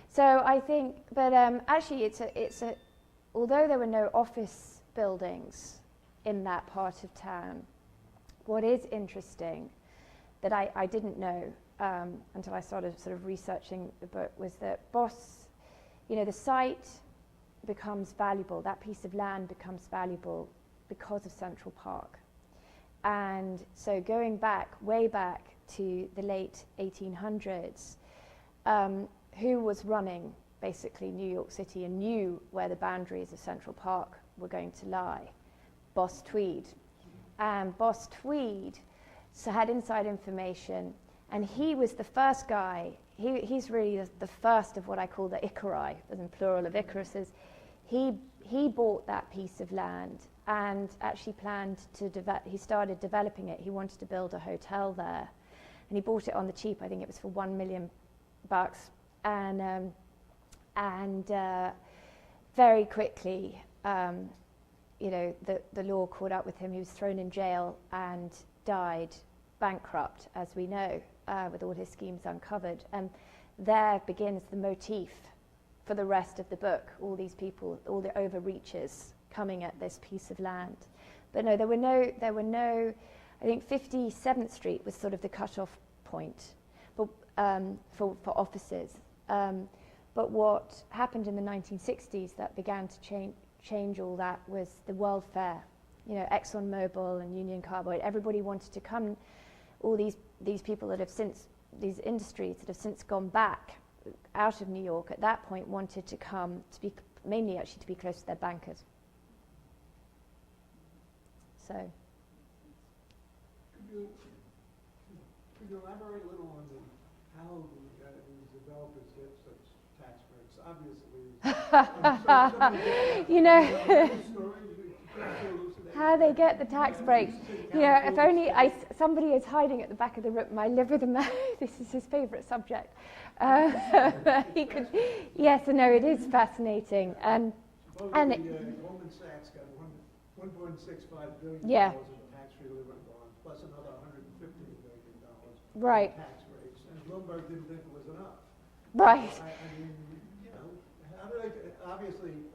So I think, but actually, it's a. Although there were no office buildings in that part of town, what is interesting that I didn't know until I started sort of researching the book was that the site becomes valuable. That piece of land becomes valuable because of Central Park. And so going way back to the late 1800s, who was running basically New York City and knew where the boundaries of Central Park were going to lie? Boss Tweed. And Boss Tweed had inside information, and he was the first guy. He's really the first of what I call the Icari, as in plural of Icaruses. He bought that piece of land and actually planned to he started developing it. He wanted to build a hotel there, and he bought it on the cheap. I think it was for $1 million, and very quickly, the law caught up with him. He was thrown in jail and died bankrupt, as we know, with all his schemes uncovered. And there begins the motif for the rest of the book. All these people, all the overreachers coming at this piece of land. But no, there were no. I think 57th Street was sort of the cut-off point, but for offices. But what happened in the 1960s that began to change all that was the World Fair. ExxonMobil and Union Carbide. Everybody wanted to come. All these people that have since, these industries that have since gone back out of New York at that point wanted to come to be mainly actually to be close to their bankers. So. Could you elaborate a little on how these developers get such tax breaks? How they get the tax breaks. If only somebody is hiding at the back of the room. I live with a man. This is his favourite subject. He could. Yes, no, it is fascinating. Goldman Sachs got $1.65 billion in tax-free bonds, plus another $150 million in tax breaks, and Bloomberg didn't think it was enough. Right. I mean, how do they? Obviously,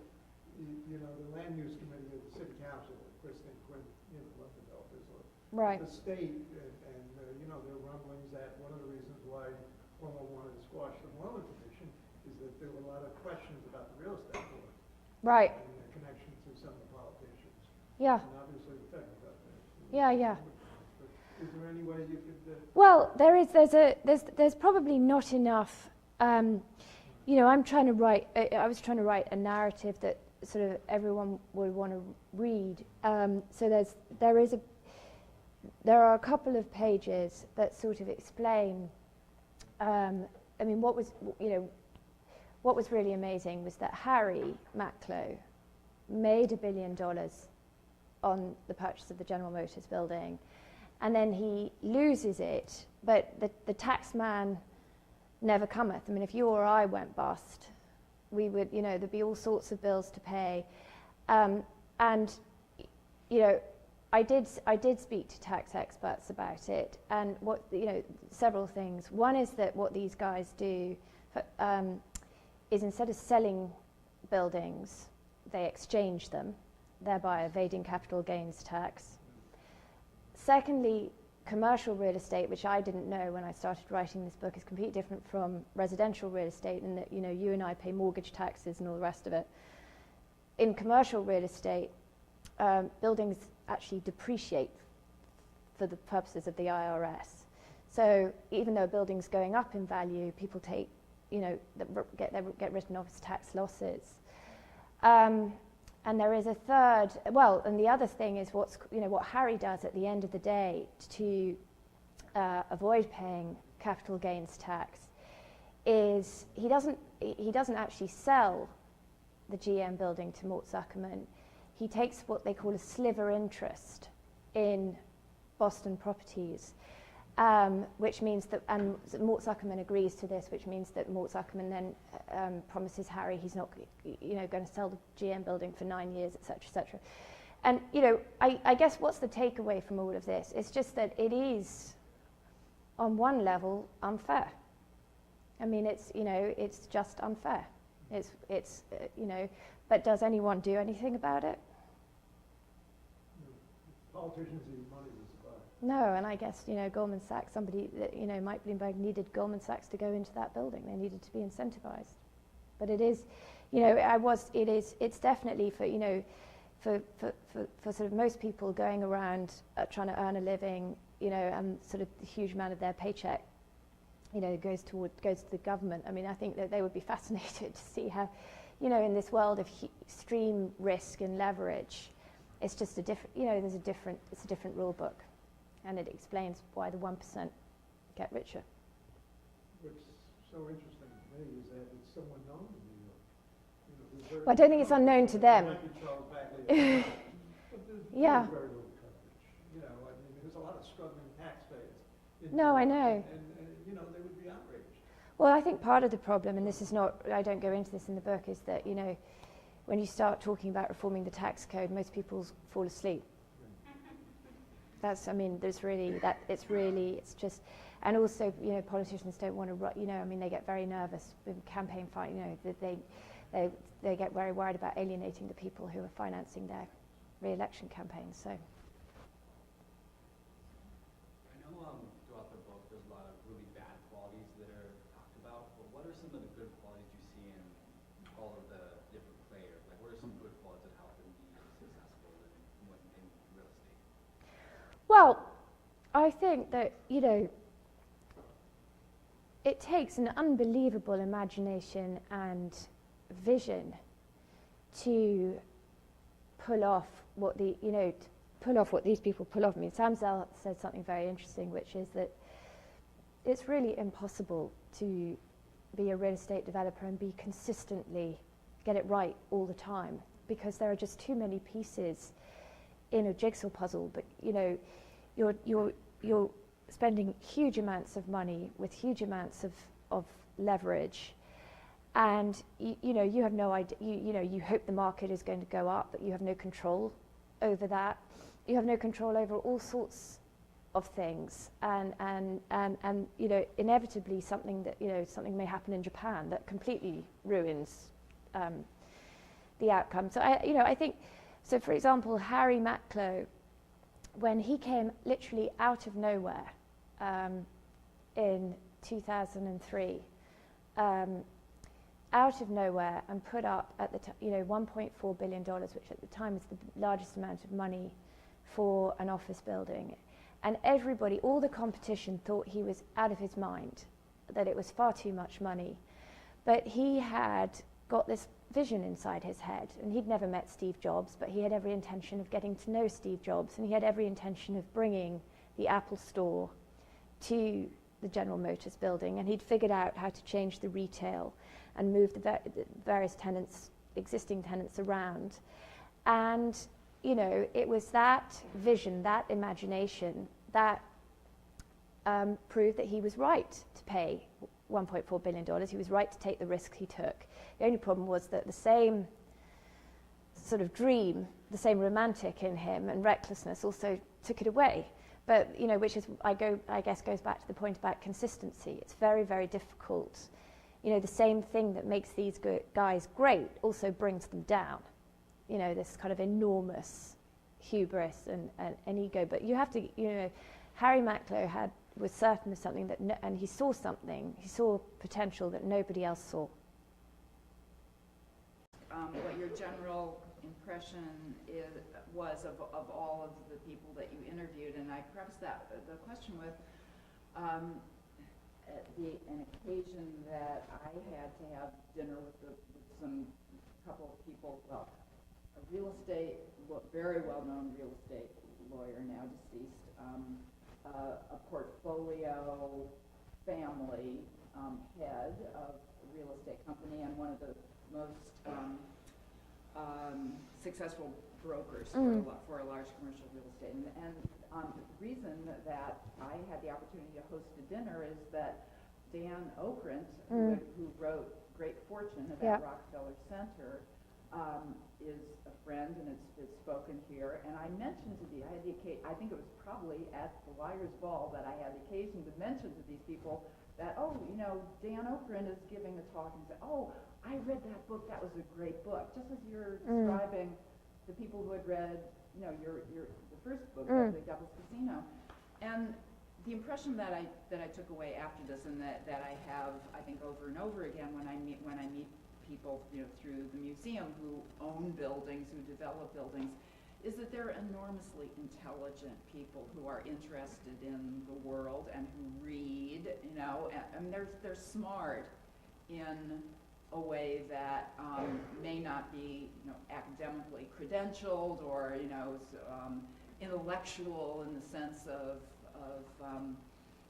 the land use committee of the city council, Kristen Quinn, love developers, or the state, and there are rumblings that one of the reasons why Cuomo wanted to squash the Moreland Commission is that there were a lot of questions about the real estate board. Right. And the connection to some of the politicians. Yeah. And obviously the federal government. Yeah, yeah. But is there any way you could... Well, there's probably not enough. You know, I was trying to write a narrative that sort of everyone would want to read. So there are a couple of pages that sort of explain. I mean, what was really amazing was that Harry Macklowe made $1 billion on the purchase of the General Motors building, and then he loses it, but the tax man never cometh. I mean, if you or I went bust, we would, you know, there'd be all sorts of bills to pay. And, you know, I did speak to tax experts about it, and several things. One is that what these guys do is instead of selling buildings, they exchange them, thereby evading capital gains tax. Secondly, commercial real estate, which I didn't know when I started writing this book, is completely different from residential real estate in that, you know, you and I pay mortgage taxes and all the rest of it. In commercial real estate, buildings actually depreciate for the purposes of the IRS. So even though a building's going up in value, people take, you know, get written off as tax losses. And there is a third, and the other thing is what Harry does at the end of the day to avoid paying capital gains tax is he doesn't actually sell the GM building to Mort Zuckerman. He takes what they call a sliver interest in Boston Properties, which means that, and Mort Zuckerman agrees to this, which means that Mort Zuckerman then promises Harry he's not, you know, going to sell the GM building for 9 years, etc., etc. And, you know, I guess what's the takeaway from all of this? It's just that it is, on one level, unfair. I mean, it's, you know, it's just unfair. It's you know, but does anyone do anything about it? Politicians need money to survive. No, and I guess, you know, Goldman Sachs, somebody that, you know, Mike Bloomberg needed Goldman Sachs to go into that building. They needed to be incentivized. But it is, you know, it's definitely for, you know, for sort of most people going around trying to earn a living, you know, and sort of the huge amount of their paycheck, you know, goes to the government. I mean, I think that they would be fascinated to see how, you know, in this world of extreme risk and leverage, it's just a different, you know, it's a different rule book, and it explains why the 1% get richer. What's so interesting to me is that it's someone known in New York. You know, well, I don't think it's unknown to them. Yeah. Very little coverage. You know, I mean, there's a lot of struggling taxpayers. No, I know. And you know, they would be outraged. Well, I think part of the problem, and this is not, I don't go into this in the book, is that, you know, when you start talking about reforming the tax code, most people fall asleep. That's, I mean, it's just, and also, you know, politicians don't want to, you know, I mean, they get very nervous with campaign fight, you know, that they get very worried about alienating the people who are financing their re-election campaigns, so. I know throughout the book there's a lot of really bad qualities that are talked about, but what are some of the good qualities you see in all of the different players? Like, what are some good qualities that help them be successful in real estate? Well, I think that, you know, it takes an unbelievable imagination and vision to pull off what these people pull off. I mean, Sam Zell said something very interesting, which is that it's really impossible to be a real estate developer and be consistently get it right all the time, because there are just too many pieces in a jigsaw puzzle. But, you know, you're spending huge amounts of money with huge amounts of leverage, and you know, you have no idea. You know, you hope the market is going to go up, but you have no control over that. You have no control over all sorts of things, and you know, inevitably something may happen in Japan that completely ruins the outcome. So I think, so for example, Harry Macklowe, when he came literally out of nowhere in 2003, out of nowhere and put up at the $1.4 billion, which at the time is the largest amount of money for an office building. And everybody, all the competition, thought he was out of his mind, that it was far too much money. But he had got this vision inside his head, and he'd never met Steve Jobs, but he had every intention of getting to know Steve Jobs, and he had every intention of bringing the Apple store to the General Motors building, and he'd figured out how to change the retail and move the various tenants, existing tenants around. And, you know, it was that vision, that imagination, that proved that he was right to pay $1.4 billion. He was right to take the risk he took. The only problem was that the same sort of dream, the same romantic in him and recklessness also took it away. But, you know, which is, I guess, goes back to the point about consistency. It's very, very difficult. You know, the same thing that makes these guys great also brings them down. You know, this kind of enormous hubris and ego. But you have to, you know, Harry Macklowe was certain of something that, and he saw potential that nobody else saw. What your general impression was of all of the people that you interviewed, and I prefaced the question with an occasion that I had to have dinner with some couple of people, well, a very well-known real estate lawyer, now deceased, a portfolio family head of a real estate company, and one of the most successful brokers for a large commercial real estate. And the reason that I had the opportunity to host a dinner is that Dan Okrent, who wrote Great Fortune about Rockefeller Center, is a friend and has spoken here. And I mentioned I think it was probably at the Liars Ball that I had the occasion to mention to these people that, oh, you know, Dan Okrent is giving a talk and say, oh, I read that book, that was a great book. Just as you're describing the people who had read, you know, the first book, The Devil's Casino. And the impression that I took away after this, and that I have, I think, over and over again when I meet people, you know, through the museum who own buildings, who develop buildings, is that they're enormously intelligent people who are interested in the world and who read, you know, and they're smart in a way that may not be, you know, academically credentialed or, you know, intellectual in the sense of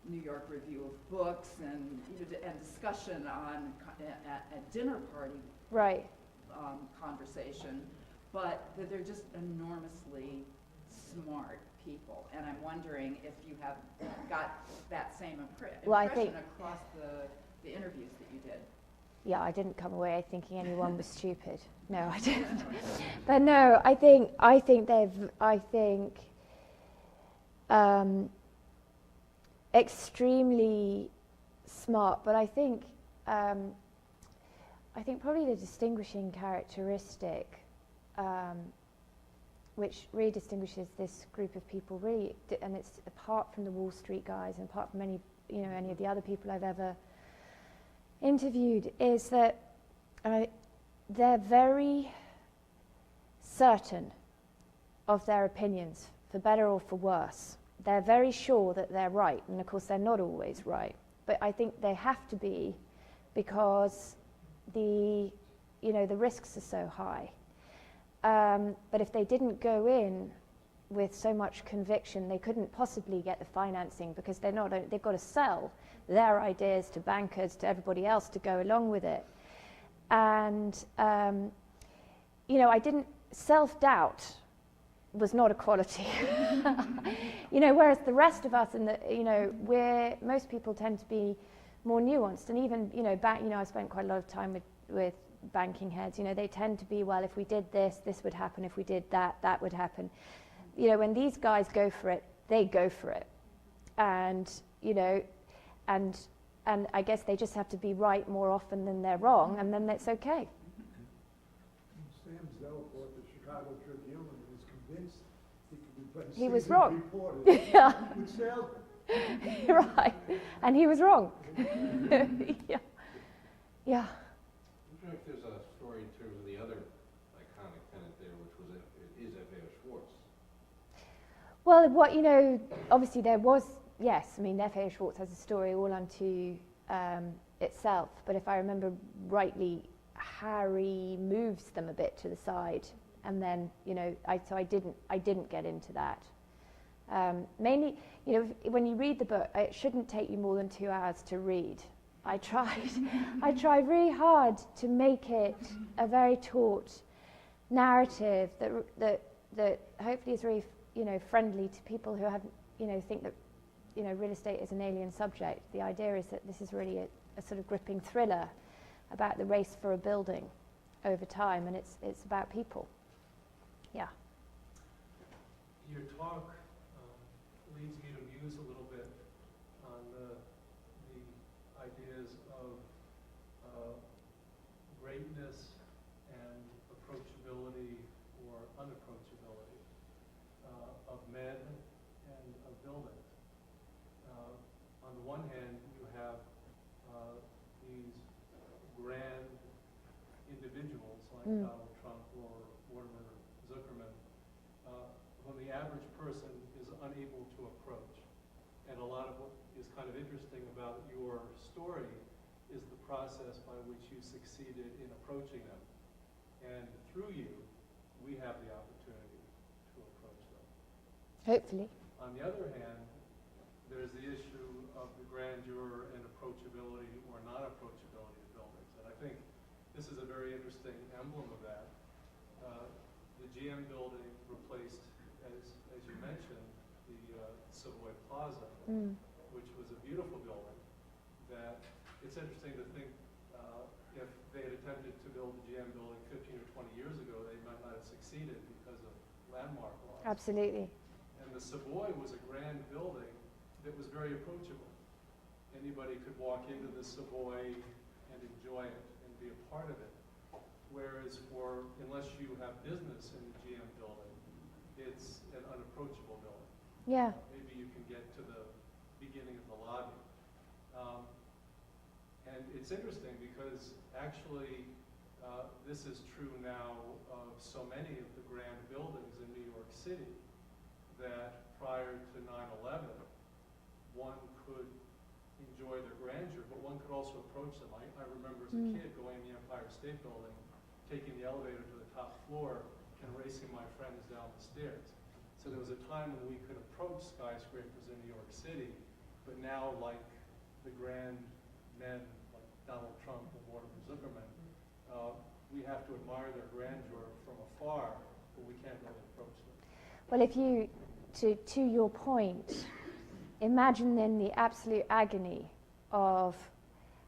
New York Review of Books and, you know, and discussion on at dinner party conversation, but that they're just enormously smart people. And I'm wondering if you have got that same impression across the interviews that you did. Yeah, I didn't come away thinking anyone was stupid. No, I didn't. But no, I think extremely smart. But I think probably the distinguishing characteristic, which really distinguishes this group of people, really, and it's apart from the Wall Street guys and apart from any of the other people I've ever interviewed, is that they're very certain of their opinions, for better or for worse. They're very sure that they're right, and of course they're not always right. But I think they have to be, because the risks are so high. But if they didn't go in with so much conviction, they couldn't possibly get the financing, because they've got to sell their ideas to bankers, to everybody else to go along with it. And self-doubt was not a quality. Whereas the rest of us, most people tend to be more nuanced, and even I spent quite a lot of time with banking heads. They tend to be, well, if we did this would happen. If we did that would happen. When these guys go for it, they go for it, and I guess they just have to be right more often than they're wrong, and then that's okay. Sam Zell bought the Chicago Tribune and was convinced he could replace. He was wrong. Yeah. With salesmen. Right, and he was wrong. Yeah. Well, obviously there was, yes, I mean, F.A. Schwartz has a story all unto itself, but if I remember rightly, Harry moves them a bit to the side, and then, I didn't get into that. Mainly, when you read the book, it shouldn't take you more than 2 hours to read. I tried really hard to make it a very taut narrative that hopefully is very, friendly to people who have, think that, real estate is an alien subject. The idea is that this is really a sort of gripping thriller about the race for a building over time, and it's about people. Yeah. Your talk leads me to muse a little bit on the ideas of greatness and approachability or unapproachability of men and of buildings. On the one hand, you have these grand individuals like Donald Trump or Mort Zuckerman, whom the average person is unable to approach. And a lot of what is kind of interesting about your story is the process by which you succeeded in approaching them. And through you, we have the opportunity to approach them. Hopefully. On the other hand, there's the issue of the grandeur and approachability or non-approachability of buildings. And I think this is a very interesting emblem of that. The GM building replaced, as you mentioned, the Savoy Plaza, which was a beautiful building that it's interesting to think if they had attempted to build the GM building 15 or 20 years ago, they might not have succeeded because of landmark laws. Absolutely. And the Savoy was a grand building that was very approachable. Anybody could walk into the Savoy and enjoy it and be a part of it. Whereas unless you have business in the GM building, it's an unapproachable building. Yeah. Maybe you can get to the beginning of the lobby. And it's interesting because actually this is true now of so many of the grand buildings in New York City that prior to 9/11, one could enjoy their grandeur, but one could also approach them. I remember as a kid going in the Empire State Building, taking the elevator to the top floor and racing my friends down the stairs. So there was a time when we could approach skyscrapers in New York City, but now, like the grand men like Donald Trump and Mort Zuckerman, we have to admire their grandeur from afar, but we can't really approach them. Well, if you, to your point, imagine then the absolute agony of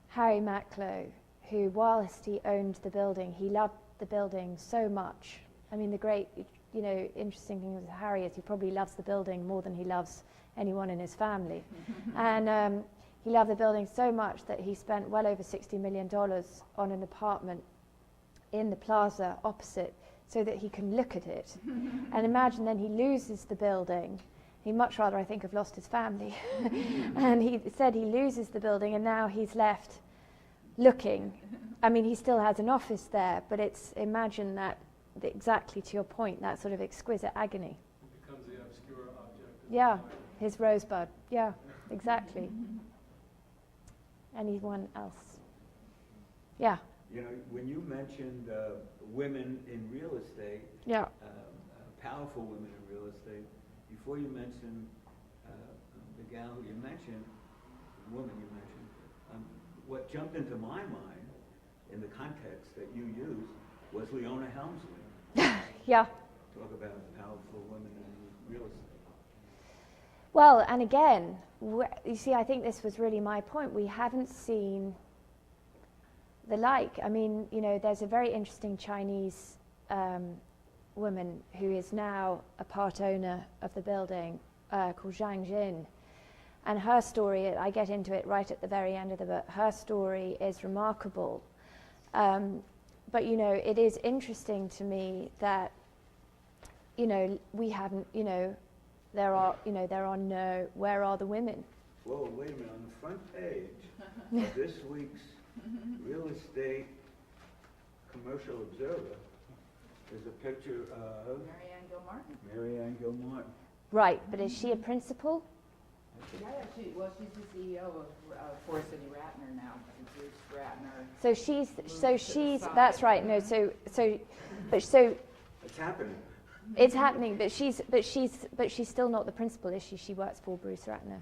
Harry Macklowe, who, whilst he owned the building, he loved the building so much. I mean, the great, interesting thing with Harry is he probably loves the building more than he loves anyone in his family. And he loved the building so much that he spent well over $60 million on an apartment in the plaza opposite so that he can look at it. And imagine then he loses the building. He'd much rather, I think, have lost his family. And he said he loses the building and now he's left looking. I mean, he still has an office there, but imagine that, exactly to your point, that sort of exquisite agony. It becomes the obscure object. Yeah, his rosebud. Yeah, exactly. Anyone else? Yeah. When you mentioned women in real estate, yeah, powerful women in real estate, before you mentioned the gal you mentioned, the woman you mentioned, what jumped into my mind in the context that you used was Leona Helmsley. Yeah. Talk about powerful women in real estate. Well, and again, you see, I think this was really my point. We haven't seen the like. I mean, there's a very interesting Chinese woman who is now a part owner of the building called Zhang Jin. And her story, I get into it right at the very end of the book, her story is remarkable. But, it is interesting to me that, we haven't, there are no, where are the women? Whoa, wait a minute, on the front page of this week's Real Estate Commercial Observer, there's a picture of Marianne Gilmartin. Marianne Gilmartin. Right, but is she a principal? Yeah, she's the CEO of Forest City Ratner now, Bruce Ratner. So she's that's right. No, so It's happening. it's happening, but she's still not the principal, is she? She works for Bruce Ratner.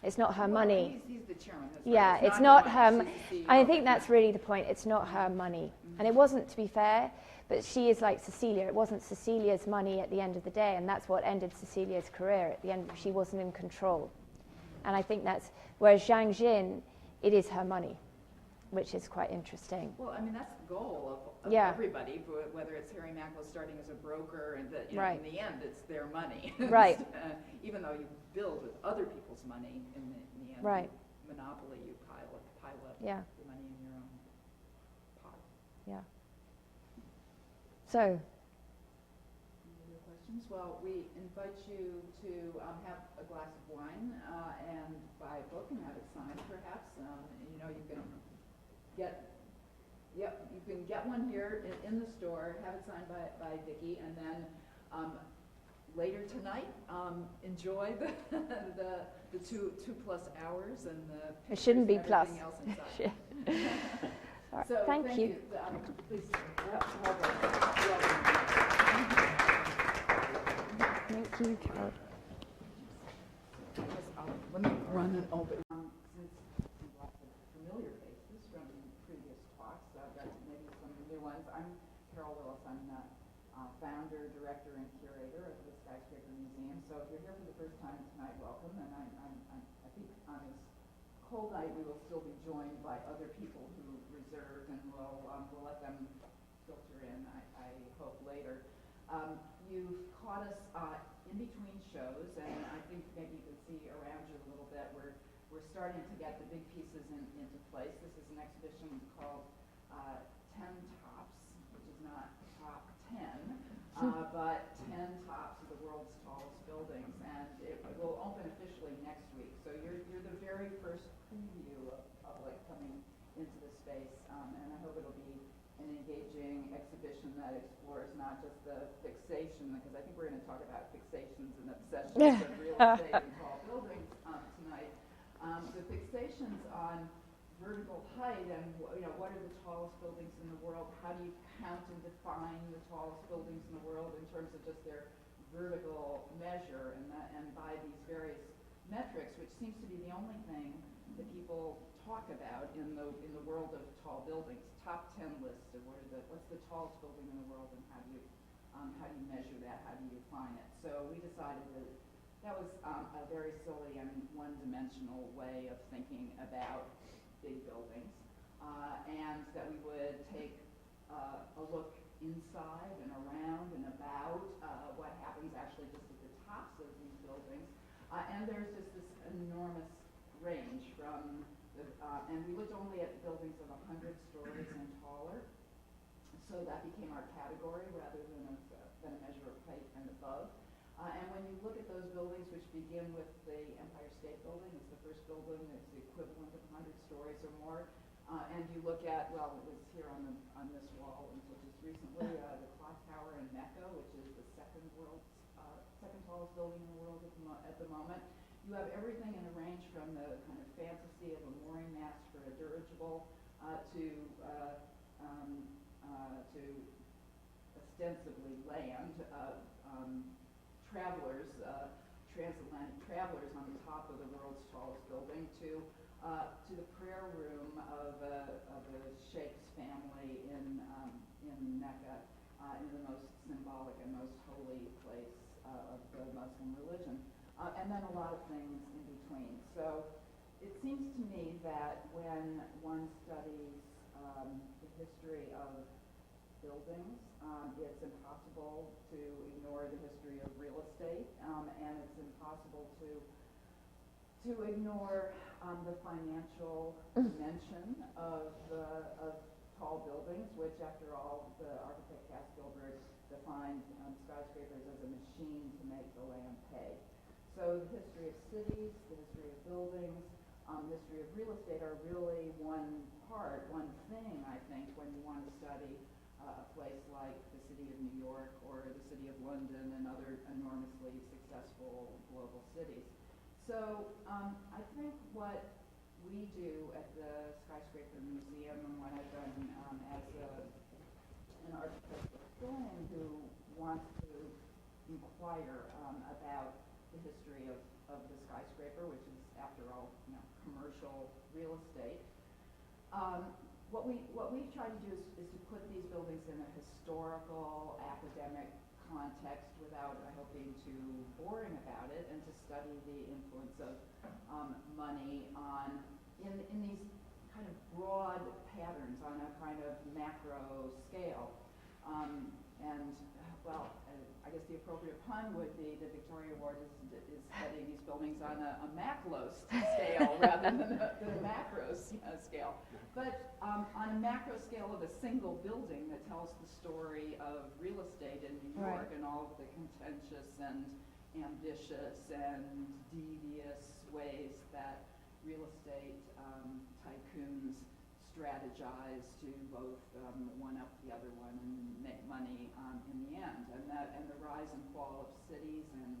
It's not her money. He's the chairman. That's Yeah, right. it's not her her. money. She's the I CEO. think that's really the point. It's not her money, and it wasn't, to be fair. But she is like Cecilia. It wasn't Cecilia's money at the end of the day, and that's what ended Cecilia's career. At the end, she wasn't in control, and I think that's whereas Zhang Jin, it is her money, which is quite interesting. Well, I mean, that's the goal of Yeah. everybody, whether it's Harry Macklowe starting as a broker, and that Right. in the end, it's their money. Right. Even though you build with other people's money, in the end, Right. monopoly, you pile up Yeah. the money in your own pot. Yeah. So, Any other questions? Well, we invite you to have a glass of wine and buy a book and have it signed, perhaps. You know, you can get one here in the store, have it signed by Vicky, and then later tonight, enjoy the two plus hours and the it shouldn't be everything plus. else inside. All right, So thank you. Please. Thank you, Carol. Let me run it over. Since lots of familiar faces from previous talks, I've got maybe some new ones. I'm Carol Willis. I'm the founder, director, and curator of the Skyscraper Museum. So if you're here for the first time tonight, welcome. And I think on this cold night we will still be joined by other people who reserved, and we'll let them filter in, I hope, later. You've caught us in between shows, and I think maybe you can see around you a little bit. We're starting to get the big pieces into place. This is an exhibition called 10 Tops, which is not top 10, but 10 tops of the world's tallest buildings, and it will open officially next week. So you're the very first preview of public coming into the space, and I hope it'll be an engaging exhibition that explores not just the fixation, because I think we're going to talk about fixations and obsessions of real estate and tall buildings tonight. The fixations on vertical height and what are the tallest buildings in the world? How do you count and define the tallest buildings in the world in terms of just their vertical measure and by these various metrics, which seems to be the only thing that people talk about in the world of tall buildings. Top 10 lists of what's the tallest building in the world, and how do you measure that? How do you define it? So we decided that was a very silly and one-dimensional way of thinking about big buildings, and that we would take a look inside and around and about what happens actually just at the tops of these buildings, and there's just this enormous range from and we looked only at buildings of 100 stories and taller, so that became our category rather than a measure of height and above. And when you look at those buildings, which begin with the Empire State Building, it's the first building that's the equivalent of 100 stories or more, and you look at, well, it was here on this wall until just recently, the clock tower in Mecca, which is the second tallest building in the world at the moment. You have everything in a range from the kind of fantasy of a mooring mast for a dirigible to ostensibly land travelers, transatlantic travelers on the top of the world's tallest building to the prayer room of a sheikh's family in Mecca, in the most symbolic and most holy place of the Muslim religion. And then a lot of things in between. So it seems to me that when one studies the history of buildings, it's impossible to ignore the history of real estate, and it's impossible to ignore the financial dimension of tall buildings, which, after all, the architect Cass Gilbert defined skyscrapers as a machine to make the land pay. So the history of cities, the history of buildings, the history of real estate are really one thing, I think, when you want to study a place like the city of New York or the city of London and other enormously successful global cities. So I think what we do at the Skyscraper Museum and what I've done as an architectural historian who wants to inquire about the history of the skyscraper, which is, after all, commercial real estate. What we've tried to do is to put these buildings in a historical, academic context without, I hope, being too boring about it, and to study the influence of money in these kind of broad patterns on a kind of macro scale. I guess the appropriate pun would be that Victoria Ward is studying these buildings on a Macklowe scale rather than a macro scale. But on a macro scale of a single building that tells the story of real estate in New York and all of the contentious and ambitious and devious ways that real estate tycoons strategize to both one up the other one and make money in the end, and the rise and fall of cities and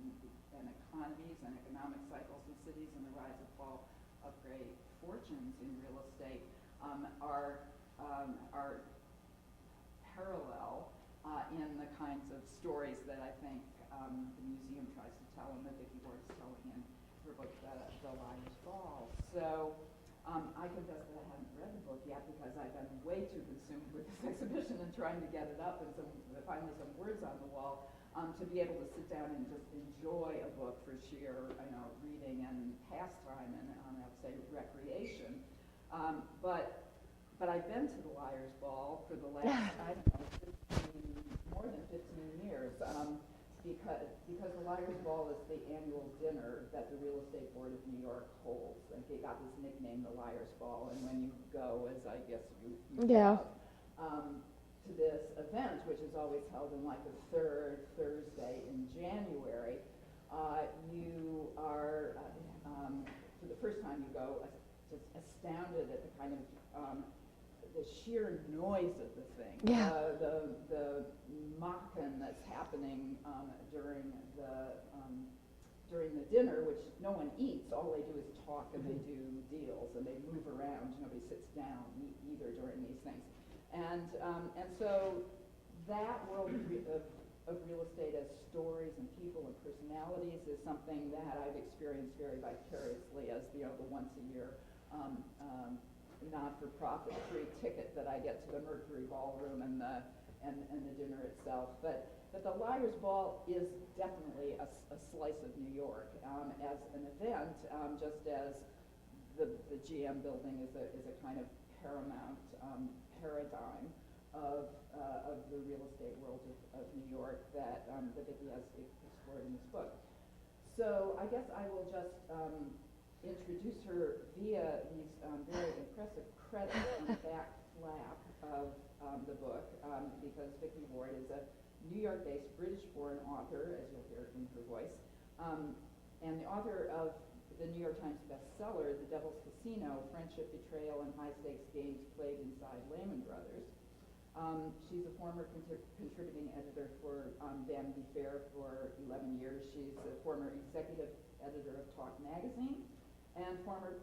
economies and economic cycles in cities, and the rise and fall of great fortunes in real estate are parallel in the kinds of stories that I think the museum tries to tell and that Vicky Ward is telling in her book, The Liar's Ball. So I confess that I haven't read the book yet because I've been way too consumed with this exhibition and trying to get it up and finally some words on the wall to be able to sit down and just enjoy a book for sheer reading and pastime and I would say recreation. But I've been to the Liar's Ball for the last, more than 15 years. Because the Liar's Ball is the annual dinner that the Real Estate Board of New York holds. And they got this nickname, the Liar's Ball, and when you go, as I guess you have, to this event, which is always held in like the third Thursday in January, you are, for the first time you go, just astounded at the kind of the sheer noise of the thing, the mocking that's happening during the dinner, which no one eats. All they do is talk and they do deals and they move around. Nobody sits down either during these things, and so that world of real estate as stories and people and personalities is something that I've experienced very vicariously as the once a year. Not-for-profit free ticket that I get to the Mercury Ballroom and the dinner itself, but the Liar's Ball is definitely a slice of New York as an event, just as the GM building is a kind of paramount paradigm of the real estate world of New York that Vicky has explored in this book. So I guess I will just introduce her via these very impressive credits on the back flap of the book, because Vicky Ward is a New York-based British-born author, as you'll hear in her voice, and the author of the New York Times bestseller, The Devil's Casino, Friendship, Betrayal, and High-Stakes Games Played Inside Lehman Brothers. She's a former contributing editor for Vanity Fair for 11 years. She's a former executive editor of Talk Magazine and former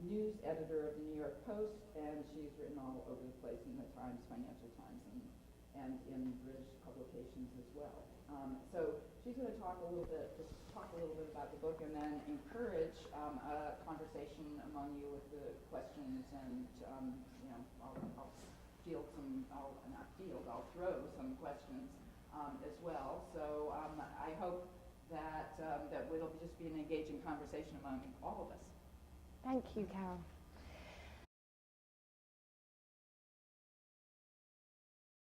news editor of the New York Post, and she's written all over the place in the Times, Financial Times, and in British publications as well. So she's going to talk a little bit about the book, and then encourage a conversation among you with the questions, and I'll field some. I'll throw some questions as well. So I hope that it'll just be an engaging conversation among all of us. Thank you, Carol.